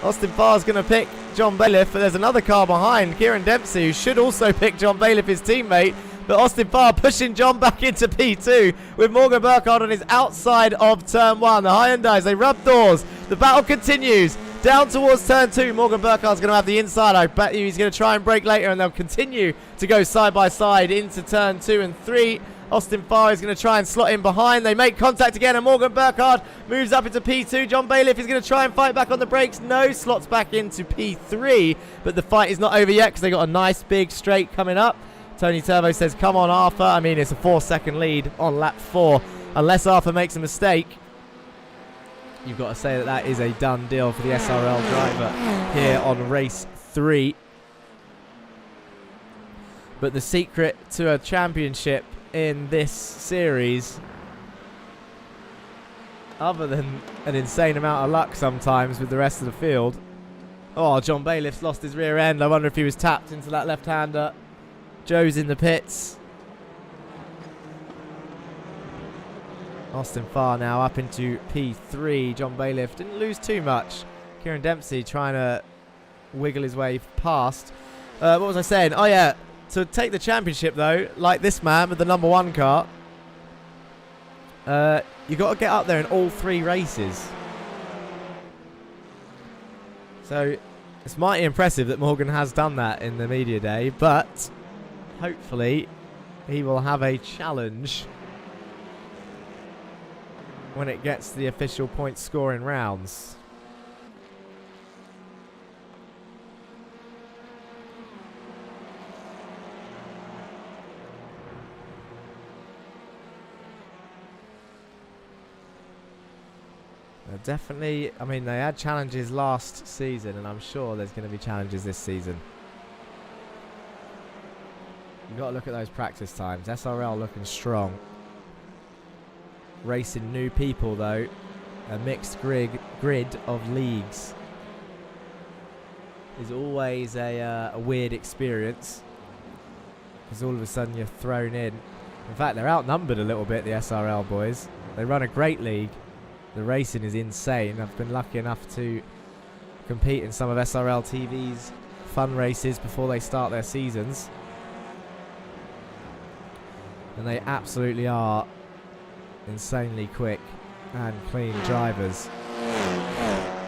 Austin Farr's going to pick John Bailiff, but there's another car behind, Kieran Dempsey, who should also pick John Bailiff, his teammate. But Austin Farr pushing John back into P2 with Morgan Burkhardt on his outside of turn 1. The Hyundais, they rub doors. The battle continues down towards turn 2. Morgan Burkhardt's going to have the inside. I bet you he's going to try and brake later, and they'll continue to go side by side into turn 2 and 3. Austin Farr is going to try and slot in behind. They make contact again, and Morgan Burkhardt moves up into P2. John Bailiff is going to try and fight back on the brakes. No, slots back into P3, but the fight is not over yet because they got a nice big straight coming up. Tony Turbo says, come on, Arthur. I mean, it's a 4-second lead on lap 4. Unless Arthur makes a mistake, you've got to say that that is a done deal for the SRL driver here on race 3. But the secret to a championship in this series, other than an insane amount of luck sometimes with the rest of the field. Oh, John Bailiff's lost his rear end. I wonder if he was tapped into that left-hander. Joe's in the pits. Austin Farr now up into P3. John Bailiff didn't lose too much. Kieran Dempsey trying to wiggle his way past. What was I saying? Oh, yeah. To take the championship, though, like this man with the number 1 car, you got to get up there in all 3 races. So it's mighty impressive that Morgan has done that in the media day, but hopefully he will have a challenge when it gets to the official point scoring rounds. Definitely, I mean, they had challenges last season, and I'm sure there's going to be challenges this season. You've got to look at those practice times. SRL looking strong. Racing new people, though. A mixed grid of leagues is always a weird experience, because all of a sudden you're thrown in. In fact, they're outnumbered a little bit, the SRL boys. They run a great league. The racing is insane. I've been lucky enough to compete in some of SRL TV's fun races before they start their seasons. And they absolutely are insanely quick and clean drivers.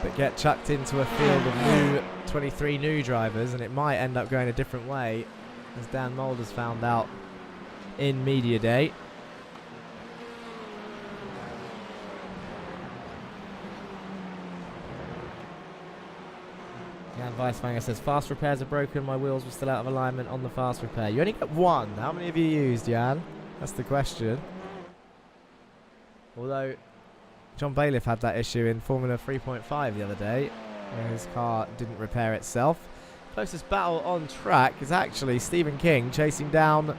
But get chucked into a field of 23 new drivers, and it might end up going a different way, as Dan Mulder's found out in media day. Jan Weissfanger says, fast repairs are broken. My wheels were still out of alignment on the fast repair. You only get 1. How many have you used, Jan? That's the question. Although, John Bailiff had that issue in Formula 3.5 the other day, where his car didn't repair itself. Closest battle on track is actually Stephen King chasing down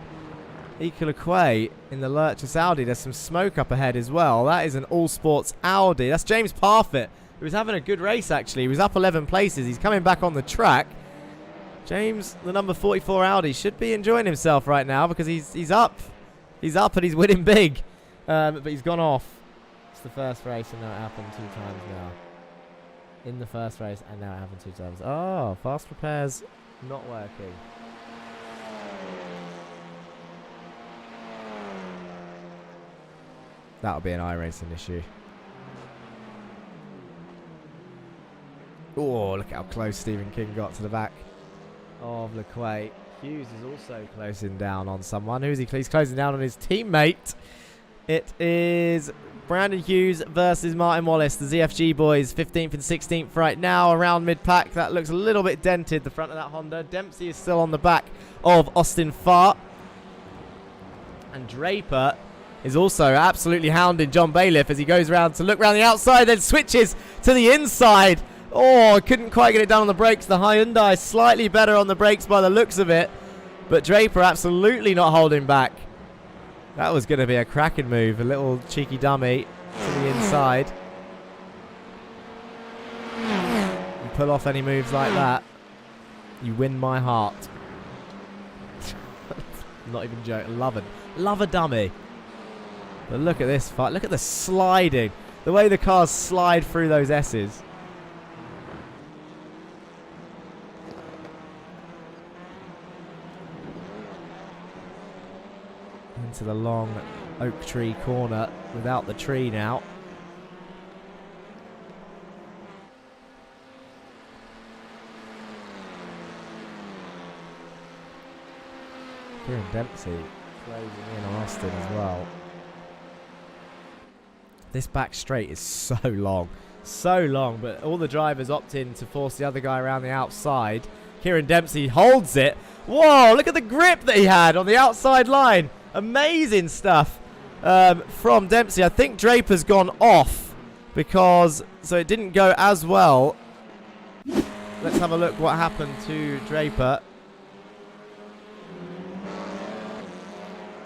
Ike Lequay in the Lurchus Audi. There's some smoke up ahead as well. That is an all-sports Audi. That's James Parfitt. He was having a good race, actually. He was up 11 places. He's coming back on the track. James, the number 44 Audi, should be enjoying himself right now because he's up. He's up and he's winning big. But he's gone off. It's the first race, and now it happened 2 times now. In the first race, and now it happened 2 times. Oh, fast repairs not working. That'll be an iRacing issue. Oh, look at how close Stephen King got to the back of Lequay. Hughes is also closing down on someone. Who's he? He's closing down on his teammate. It is Brandon Hughes versus Martin Wallace. The ZFG boys, 15th and 16th right now, around mid-pack. That looks a little bit dented, the front of that Honda. Dempsey is still on the back of Austin Farr. And Draper is also absolutely hounding John Bailiff as he goes around to look around the outside, then switches to the inside. Oh, couldn't quite get it down on the brakes. The Hyundai slightly better on the brakes by the looks of it. But Draper absolutely not holding back. That was going to be a cracking move. A little cheeky dummy to the inside. You pull off any moves like that, you win my heart. Not even joking. Love a dummy. But look at this fight. Look at the sliding. The way the cars slide through those S's. Into the long oak tree corner without the tree now. Kieran Dempsey closing in on Austin as well. This back straight is so long. So long, but all the drivers opt in to force the other guy around the outside. Kieran Dempsey holds it. Whoa, look at the grip that he had on the outside line. Amazing stuff from Dempsey. I think Draper's gone off because, so it didn't go as well. Let's have a look what happened to Draper.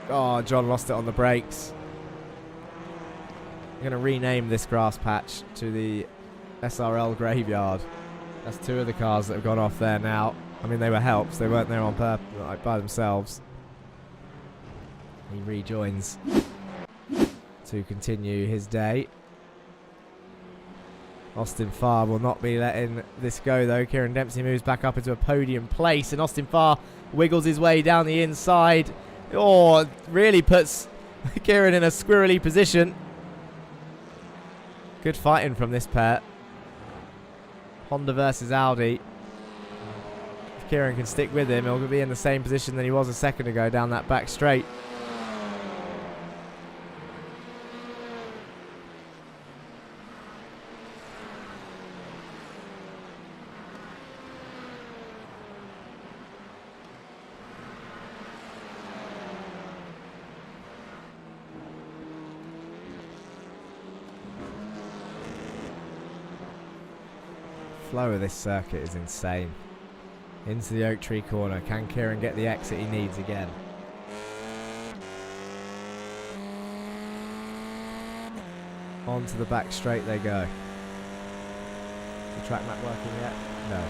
Oh, John lost it on the brakes. I'm going to rename this grass patch to the SRL graveyard. That's two of the cars that have gone off there now. I mean, they were helps. They weren't there on purpose, like by themselves. He rejoins to continue his day. Austin Farr will not be letting this go, though. Kieran Dempsey moves back up into a podium place, and Austin Farr wiggles his way down the inside. Oh, really puts Kieran in a squirrely position. Good fighting from this pair. Honda versus Audi. If Kieran can stick with him, he'll be in the same position than he was a second ago down that back straight. Flow of this circuit is insane. Into the oak tree corner. Can Kieran get the exit he needs again? Onto the back straight they go. The track map working yet? No.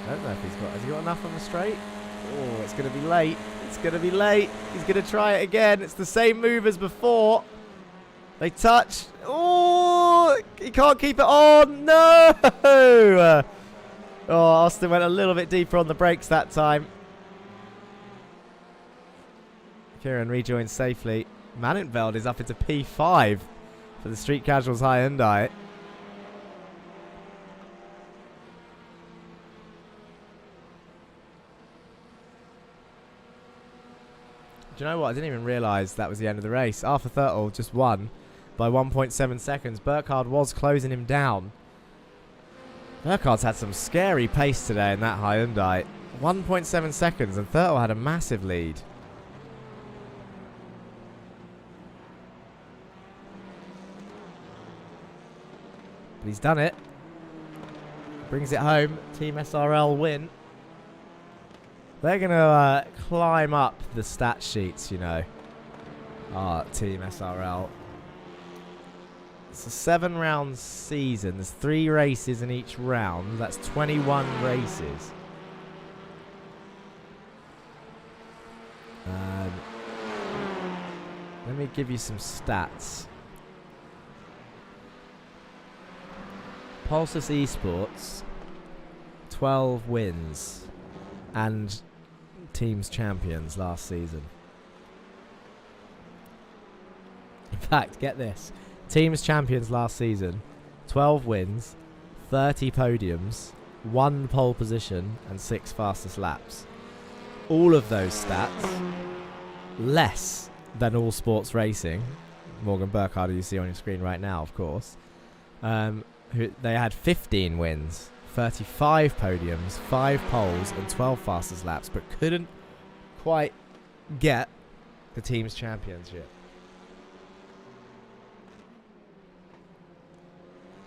I don't know if has he got enough on the straight? Oh, it's going to be late. It's going to be late. He's going to try it again. It's the same move as before. They touch. Oh, he can't keep it on. No. Oh, Austin went a little bit deeper on the brakes that time. Kieran rejoins safely. Manintveld is up into P5 for the Street Casuals Hyundai. Do you know what? I didn't even realise that was the end of the race. Arthur Thurtle just won by 1.7 seconds. Burkhardt was closing him down. Burkhardt's had some scary pace today in that Hyundai. 1.7 seconds, and Thurtle had a massive lead. But he's done it. Brings it home. Team SRL win. They're going to climb up the stat sheets, you know. Team SRL. It's a 7-round season. There's 3 races in each round. That's 21 races. Let me give you some stats. Pulsus eSports, 12 wins and teams champions last season. In fact, get this. Teams champions last season, 12 wins, 30 podiums, 1 pole position, and 6 fastest laps. All of those stats less than All Sports Racing. Morgan Burkhardt, who you see on your screen right now, of course. They had 15 wins, 35 podiums, 5 poles, and 12 fastest laps, but couldn't quite get the team's championship.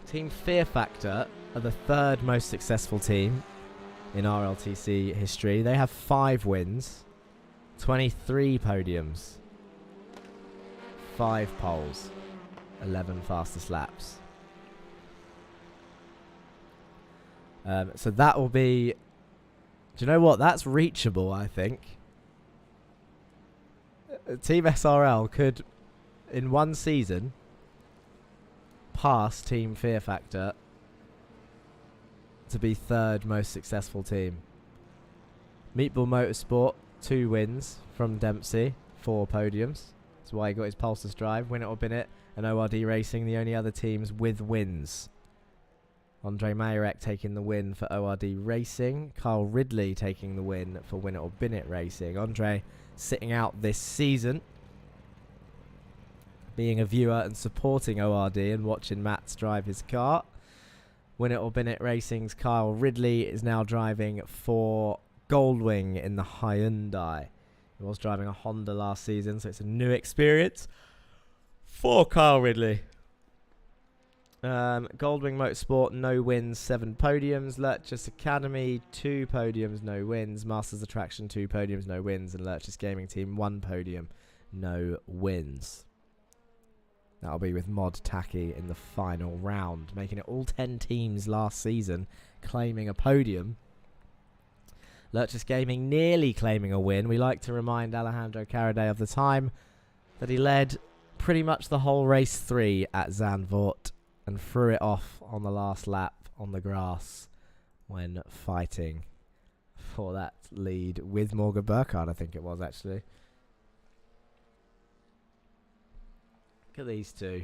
Team Fear Factor are the third most successful team in RLTC history. They have 5 wins, 23 podiums, 5 poles, 11 fastest laps. So that will be... Do you know what? That's reachable, I think. Team SRL could, in one season, pass Team Fear Factor to be third most successful team. Meatball Motorsport, 2 wins from Dempsey, 4 podiums. That's why he got his Pulsar's drive. Win It or Bin It, and ORD Racing, the only other teams with wins. Andre Mayerek taking the win for ORD Racing. Kyle Ridley taking the win for Win It or Bin It Racing. Andre sitting out this season, being a viewer and supporting ORD and watching Matt's drive his car. Win It or Bin It Racing's Kyle Ridley is now driving for Goldwing in the Hyundai. He was driving a Honda last season, so it's a new experience for Kyle Ridley. Goldwing Motorsport, no wins, 7 podiums. Lurchus Academy, 2 podiums, no wins. Masters Attraction, 2 podiums, no wins. And Lurchus Gaming Team, 1 podium, no wins. That'll be with Mod Tacky in the final round, making it all 10 teams last season claiming a podium. Lurchus Gaming nearly claiming a win. We like to remind Alejandro Caraday of the time that he led pretty much the whole race 3 at Zandvoort and threw it off on the last lap on the grass when fighting for that lead with Morgan Burkhardt, I think it was actually. Look at these two.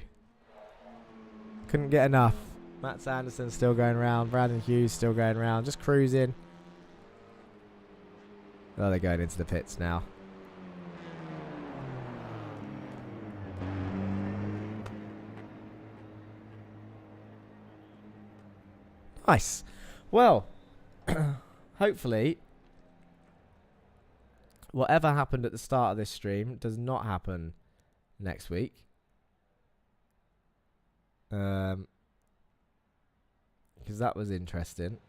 Couldn't get enough. Matt Sanderson still going around. Brandon Hughes still going around. Just cruising. Oh, they're going into the pits now. Nice. Well, hopefully, whatever happened at the start of this stream does not happen next week. Because that was interesting.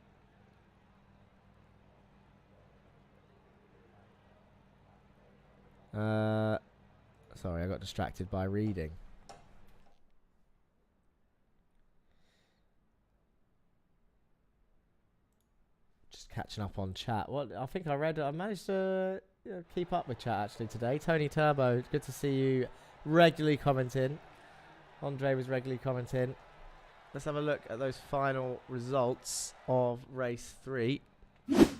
Sorry, I got distracted by reading. Just catching up on chat. What I think I read, I managed to keep up with chat actually today. Tony Turbo, good to see you regularly commenting. Andre was regularly commenting. Let's have a look at those final results of race 3. Let's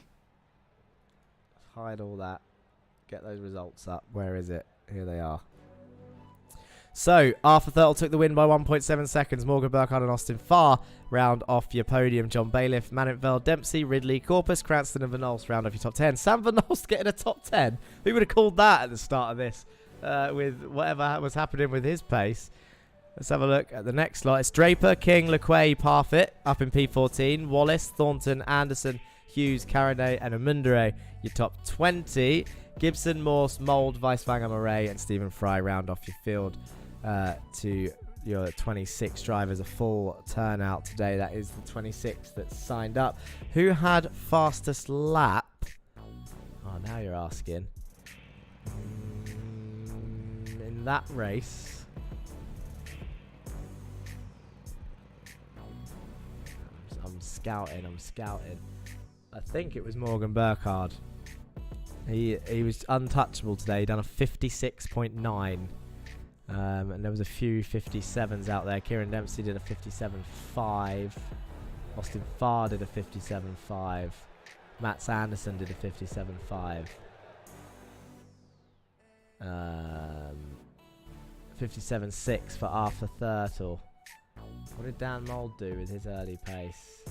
hide all that. Get those results up. Where is it? Here they are. So, Arthur Thurtle took the win by 1.7 seconds. Morgan Burkhardt and Austin Farr round off your podium. John Bailiff, Manintveld, Dempsey, Ridley, Corpus, Cranston and Van Olst round off your top 10. Sam Van Olst getting a top 10. Who would have called that at the start of this with whatever was happening with his pace? Let's have a look at the next lot. It's Draper, King, LeQuay, Parfit up in P14. Wallace, Thornton, Anderson, Hughes, Caraday and Amundere. Your top 20. Gibson, Morse, Mould, Weiswanger, Murray and Stephen Fry round off your field to your 26 drivers. A full turnout today. That is the 26 that signed up. Who had fastest lap? Oh, now you're asking. In that race... I'm scouting. I think it was Morgan Burkhardt. He was untouchable today. He done a 56.9. And there was a few 57s out there. Kieran Dempsey did a 57.5. Austin Farr did a 57.5. Matt Sanderson did a 57.5. 57.6 for Arthur Thurtle. What did Dan Mould do with his early pace?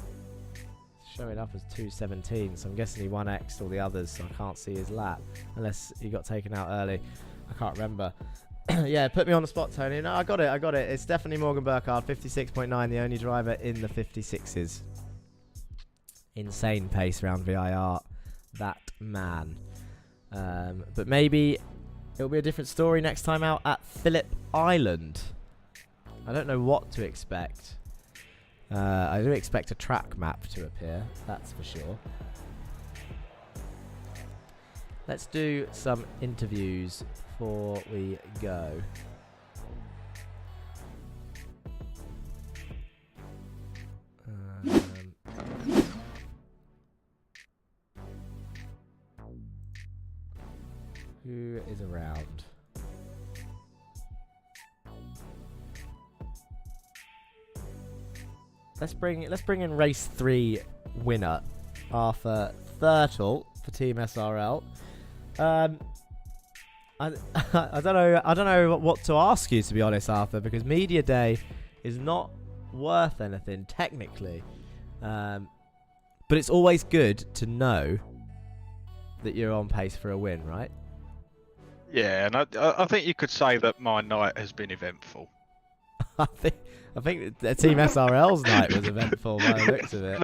Showing up as 2:17, so I'm guessing he 1x'd all the others, so I can't see his lap. Unless he got taken out early. I can't remember. Yeah, put me on the spot, Tony. No, I got it. It's definitely Morgan Burkhardt, 56.9, the only driver in the 56s. Insane pace round VIR. That man. But maybe it'll be a different story next time out at Phillip Island. I don't know what to expect. I do expect a track map to appear, that's for sure. Let's do some interviews before we go. Who is around? Let's bring in race 3 winner Arthur Thurtle for Team SRL. I don't know what to ask you, to be honest, Arthur, because Media Day is not worth anything technically, but it's always good to know that you're on pace for a win, right? Yeah, and I think you could say that my night has been eventful. I think the Team SRL's night was eventful by the looks of it.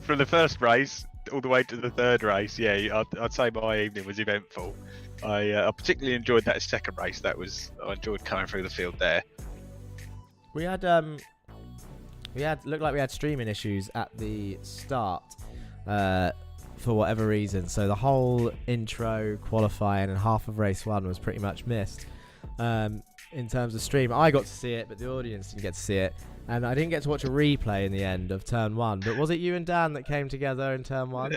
From the first race all the way to the third race, yeah, I'd say my evening was eventful. I particularly enjoyed that second race. I enjoyed coming through the field there. We had looked like we had streaming issues at the start. For whatever reason, so the whole intro, qualifying, and half of race 1 was pretty much missed. In terms of stream, I got to see it, but the audience didn't get to see it, and I didn't get to watch a replay in the end of turn 1. But was it you and Dan that came together in turn 1?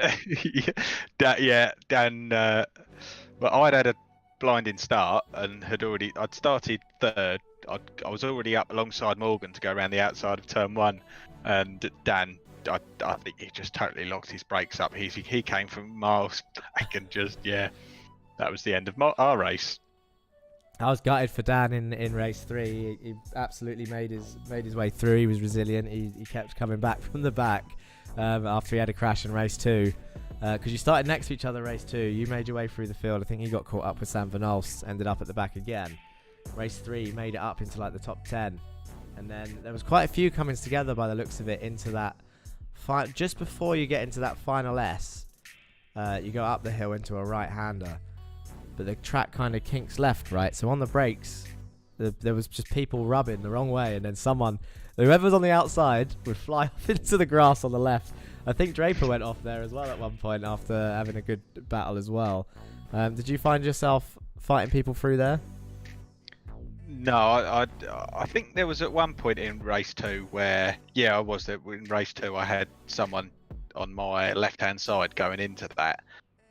Yeah, Dan. But I'd had a blinding start and I'd started third. I was already up alongside Morgan to go around the outside of turn 1, and Dan, I think he just totally locked his brakes up. He came from miles back and that was the end of our race. I was gutted for Dan in race 3. He absolutely made his way through. He was resilient. He kept coming back from the back after he had a crash in race 2. Because you started next to each other race 2. You made your way through the field. I think he got caught up with Sam Van Olst, ended up at the back again. Race 3 made it up into like the top 10. And then there was quite a few coming together by the looks of it into that just before you get into that final S. You go up the hill into a right-hander, but the track kind of kinks left, right? So on the brakes, there was just people rubbing the wrong way, and then whoever's on the outside would fly off into the grass on the left. I think Draper went off there as well at one point after having a good battle as well. Did you find yourself fighting people through there? No, I think there was at one point in race 2 where, I was there. In race 2, I had someone on my left-hand side going into that.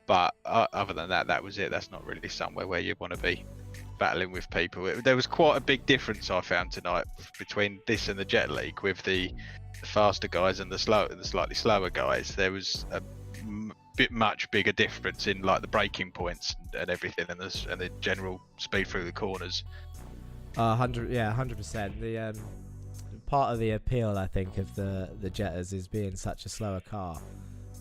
But other than that, that was it. That's not really somewhere where you want to be battling with people. There was quite a big difference I found tonight between this and the Jet League, with the faster guys and the slightly slower guys. There was a much bigger difference in like the braking points and everything, and the general speed through the corners. 100%. The part of the appeal, I think, of the Jetters is being such a slower car.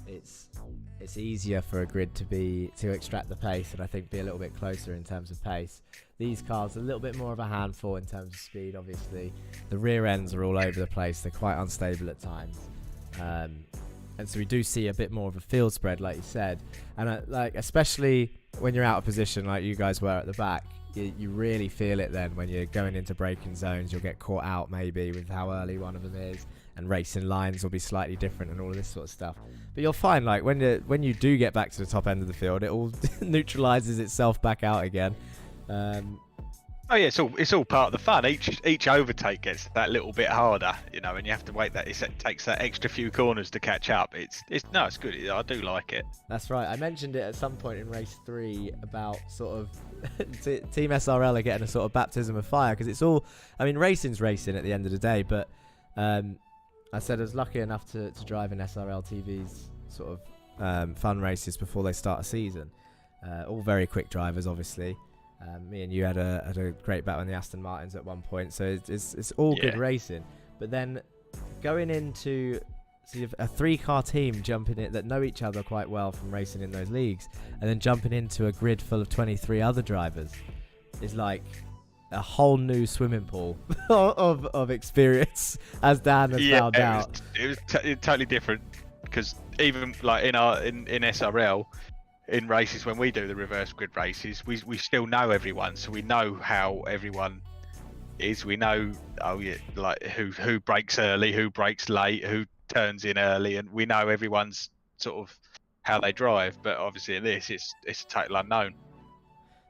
It's easier for a grid to extract the pace and I think be a little bit closer in terms of pace. These cars are a little bit more of a handful in terms of speed. Obviously, the rear ends are all over the place. They're quite unstable at times, and so we do see a bit more of a field spread, like you said. And especially when you're out of position, like you guys were at the back. You really feel it then when you're going into braking zones. You'll get caught out maybe with how early one of them is, and racing lines will be slightly different and all of this sort of stuff. But you'll find like when you do get back to the top end of the field, it all neutralizes itself back out again. It's all part of the fun. Each overtake gets that little bit harder, and you have to wait. It takes that extra few corners to catch up. It's good. I do like it. That's right. I mentioned it at some point in race 3 about sort of Team SRL are getting a sort of baptism of fire, because it's all. I mean, racing's racing at the end of the day, but I said I was lucky enough to drive in SRL TV's sort of fun races before they start a season. All very quick drivers, obviously. Me and you had a great battle in the Aston Martins at one point, so it's all good racing. But then going into sort of a 3-car team jumping in that know each other quite well from racing in those leagues, and then jumping into a grid full of 23 other drivers is like a whole new swimming pool of experience, as Dan has found out. It was totally different, because even like in SRL. In races, when we do the reverse grid races, we still know everyone, so we know how everyone is we know, oh yeah, like who breaks early, who breaks late, who turns in early, and we know everyone's sort of how they drive. But obviously in this, it's a total unknown.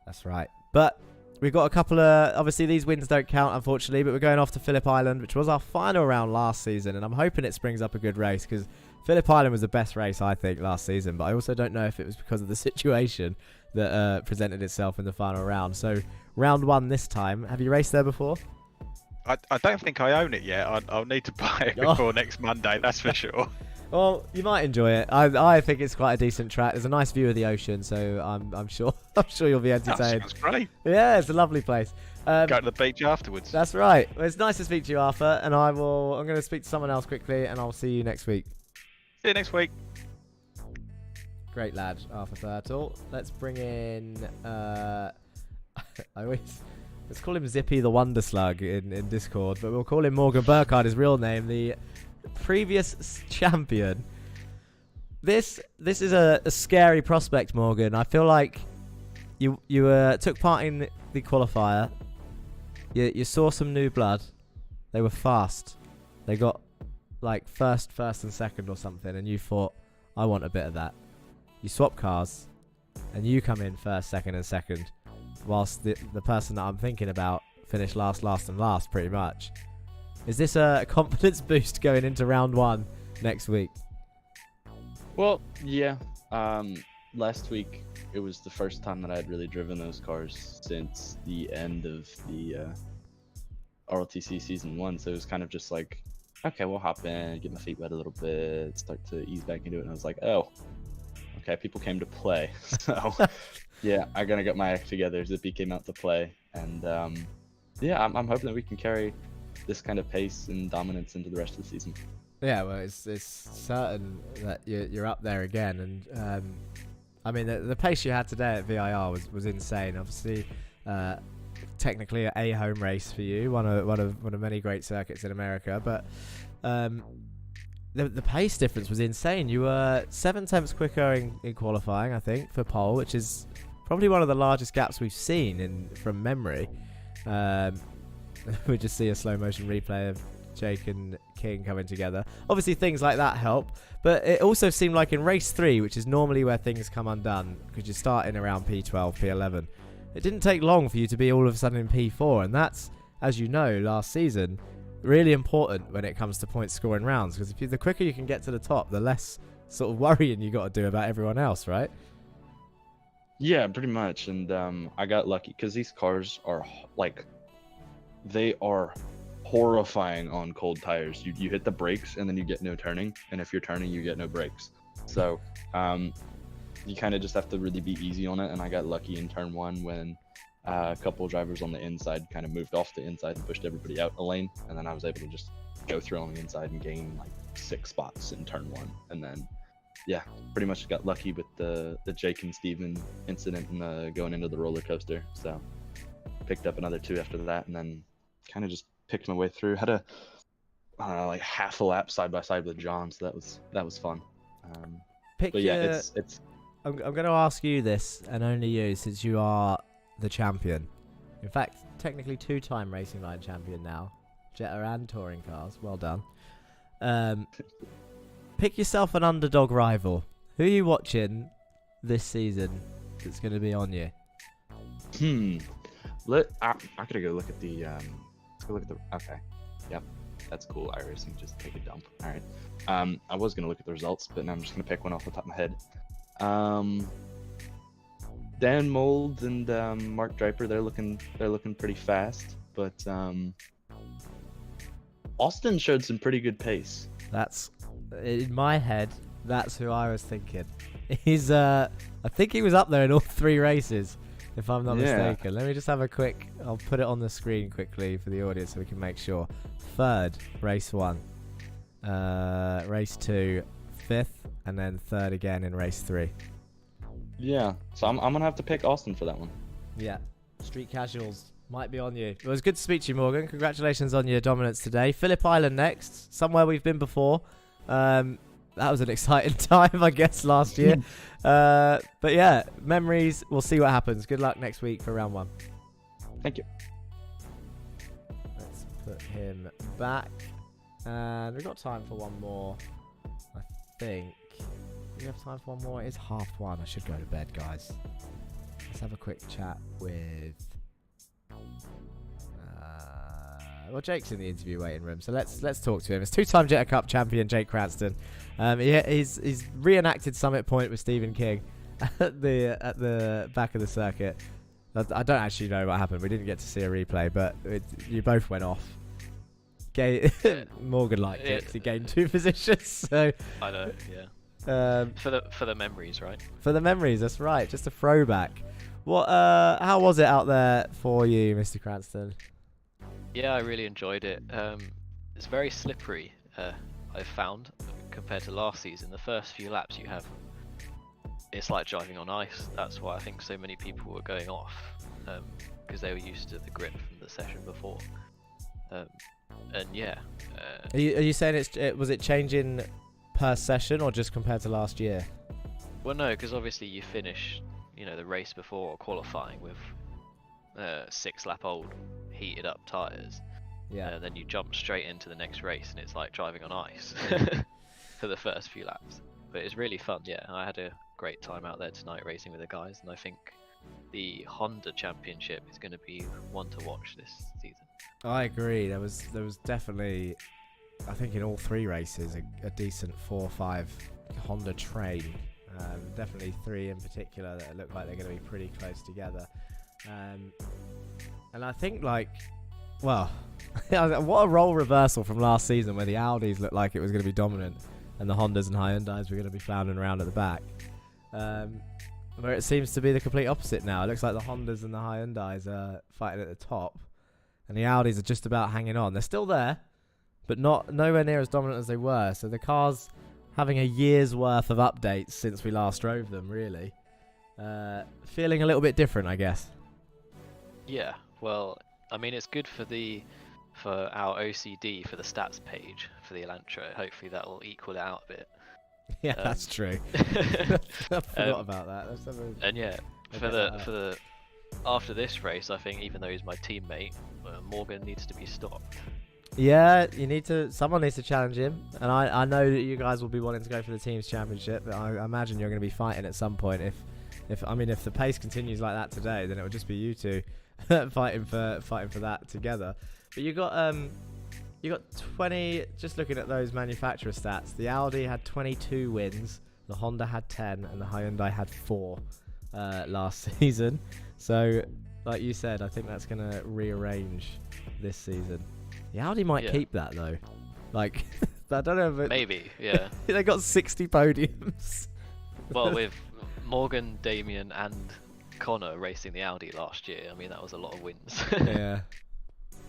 That's right. But we've got a couple of, obviously these wins don't count, unfortunately, but we're going off to Phillip Island, which was our final round last season, and I'm hoping it springs up a good race, because Phillip Island was the best race, I think, last season, but I also don't know if it was because of the situation that presented itself in the final round. So, round 1 this time. Have you raced there before? I don't think I own it yet. I'll need to buy it before next Monday, that's for sure. Well, you might enjoy it. I think it's quite a decent track. There's a nice view of the ocean, so I'm sure you'll be entertained. That sounds great. Yeah, it's a lovely place. Go to the beach afterwards. That's right. Well, it's nice to speak to you, Arthur, and I'm going to speak to someone else quickly, and I'll see you next week. See you next week. Great lad, Arthur Thurtle. Let's bring in. Let's call him Zippy the Wonder Slug in Discord, but we'll call him Morgan Burkhardt, his real name, the previous champion. This is a scary prospect, Morgan. I feel like you took part in the qualifier. You saw some new blood. They were fast. They got like first and second or something, and you thought, I want a bit of that. You swap cars, and you come in first, second, and second, whilst the person that I'm thinking about finished last, and last, pretty much. Is this a confidence boost going into round 1 next week? Well, yeah. Last week, it was the first time that I had really driven those cars since the end of the RLTC Season 1, so it was kind of just like, okay, we'll hop in, get my feet wet a little bit, start to ease back into it, and I was like, oh, okay, people came to play. So, yeah, I gotta get my act together. Zippy came out to play, and yeah, I'm hoping that we can carry this kind of pace and dominance into the rest of the season. Yeah, well, it's certain that you're up there again, and I mean the pace you had today at VIR was insane. Obviously, technically a home race for you, one of many great circuits in America, but the pace difference was insane. You were 7/10 quicker in qualifying, I think, for pole, which is probably one of the largest gaps we've seen from memory. We just see a slow motion replay of Jake and King coming together. Obviously things like that help, but it also seemed like in race 3, which is normally where things come undone, because you're starting around P12, P11, it didn't take long for you to be all of a sudden in P4, and that's, as you know, last season, really important when it comes to point scoring rounds, because the quicker you can get to the top, the less sort of worrying you got to do about everyone else, right? Yeah, pretty much. And I got lucky because these cars are like, they are horrifying on cold tires. You hit the brakes and then you get no turning, and if you're turning, you get no brakes. So you kind of just have to really be easy on it. And I got lucky in turn 1 when a couple of drivers on the inside kind of moved off the inside and pushed everybody out a lane, and then I was able to just go through on the inside and gain like 6 spots in turn 1, and then yeah, pretty much got lucky with the Jake and Steven incident and going into the roller coaster. So picked up another 2 after that, and then kind of just picked my way through. Had a like half a lap side by side with John, so that was fun. But yeah, it's. I'm going to ask you this, and only you, since you are the champion. In fact, technically 2-time Racing Line champion now. Jetta and touring cars. Well done. Pick yourself an underdog rival. Who are you watching this season that's going to be on you? I gotta go look at the. Let's go look at the. Okay. Yep. That's cool. iRacing, just take a dump. All right. I was gonna look at the results, but now I'm just gonna pick one off the top of my head. Dan Mold and Mark Draper, they're looking pretty fast, but Austin showed some pretty good pace. That's in my head. That's who I was thinking. He's I think he was up there in all 3 races, if I'm not mistaken. Let me just have a quick. I'll put it on the screen quickly for the audience so we can make sure. 3rd, race 1. Race 2, 5th, and then 3rd again in race 3. Yeah, so I'm gonna have to pick Austin for that one. Yeah, Street Casuals might be on you. It was good to speak to you, Morgan. Congratulations on your dominance today. Phillip Island next, somewhere we've been before. That was an exciting time, I guess, last year. But yeah, memories. We'll see what happens. Good luck next week for round 1. Thank you. put him back. And we've got time for one more, I think. Do we have time for one more? It's 1:30. I should go to bed, guys. Let's have a quick chat with... well, Jake's in the interview waiting room, so let's talk to him. It's two-time Jetta Cup champion Jake Cranston. He's reenacted Summit Point with Stephen King at the back of the circuit. I don't actually know what happened. We didn't get to see a replay, but you both went off. Morgan liked it 'cause he gained 2 positions. So I know, yeah. For the memories, right? For the memories, that's right. Just a throwback. How was it out there for you, Mr. Cranston? Yeah, I really enjoyed it. It's very slippery, I've found, compared to last season. The first few laps it's like driving on ice. That's why I think so many people were going off, because they were used to the grip from the session before. And yeah. Are you saying was it changing per session or just compared to last year? Well, no, because obviously you finish, the race before qualifying with 6-lap-old heated up tires. Yeah. And then you jump straight into the next race, and it's like driving on ice for the first few laps. But it's really fun, yeah. I had a great time out there tonight racing with the guys, and I think the Honda Championship is going to be one to watch this season. I agree. There was definitely, I think in all 3 races, a decent 4 or 5 Honda train. Definitely 3 in particular that look like they're going to be pretty close together. And I think what a role reversal from last season where the Audis looked like it was going to be dominant and the Hondas and Hyundais were going to be floundering around at the back. Where it seems to be the complete opposite now. It looks like the Hondas and the Hyundais are fighting at the top, and the Audis are just about hanging on. They're still there, but nowhere near as dominant as they were. So the car's having a year's worth of updates since we last drove them, really. Feeling a little bit different, I guess. Yeah, well, I mean, it's good for our OCD for the stats page for the Elantra. Hopefully that will equal it out a bit. Yeah, that's true. I forgot about that. And yeah, after this race, I think even though he's my teammate, Morgan needs to be stopped. Yeah, someone needs to challenge him, and I know that you guys will be wanting to go for the team's championship, but I imagine you're going to be fighting at some point. If the pace continues like that today, then it will just be you two fighting for that together. But you got 20. Just looking at those manufacturer stats, the Audi had 22 wins, the Honda had 10, and the Hyundai had 4 last season. So, like you said, I think that's going to rearrange this season. The Audi might keep that though. I don't know if maybe, yeah. They got 60 podiums. Well, with Morgan, Damien, and Connor racing the Audi last year, I mean that was a lot of wins. Yeah.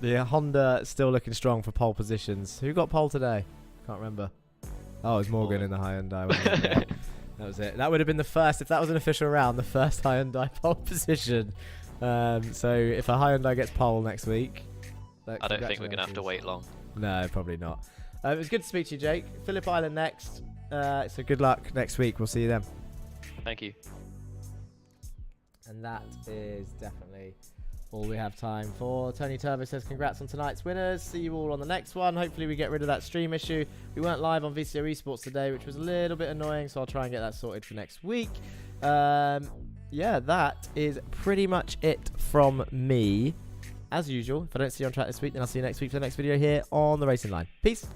The Honda still looking strong for pole positions. Who got pole today? Can't remember. Oh, it was Morgan in the Hyundai. Wasn't it? That was it. That would have been the first, if that was an official round, the first Hyundai pole position. So if a Hyundai gets pole next week, I don't think we're going to have to wait long. No, probably not. It was good to speak to you, Jake. Phillip Island next. So good luck next week. We'll see you then. Thank you. And that is definitely all we have time for. Tony Turbo says congrats on tonight's winners. See you all on the next one. Hopefully we get rid of that stream issue. We weren't live on VCO eSports today, which was a little bit annoying, so I'll try and get that sorted for next week. Yeah, that is pretty much it from me. As usual, if I don't see you on track this week, then I'll see you next week for the next video here on The Racing Line. Peace.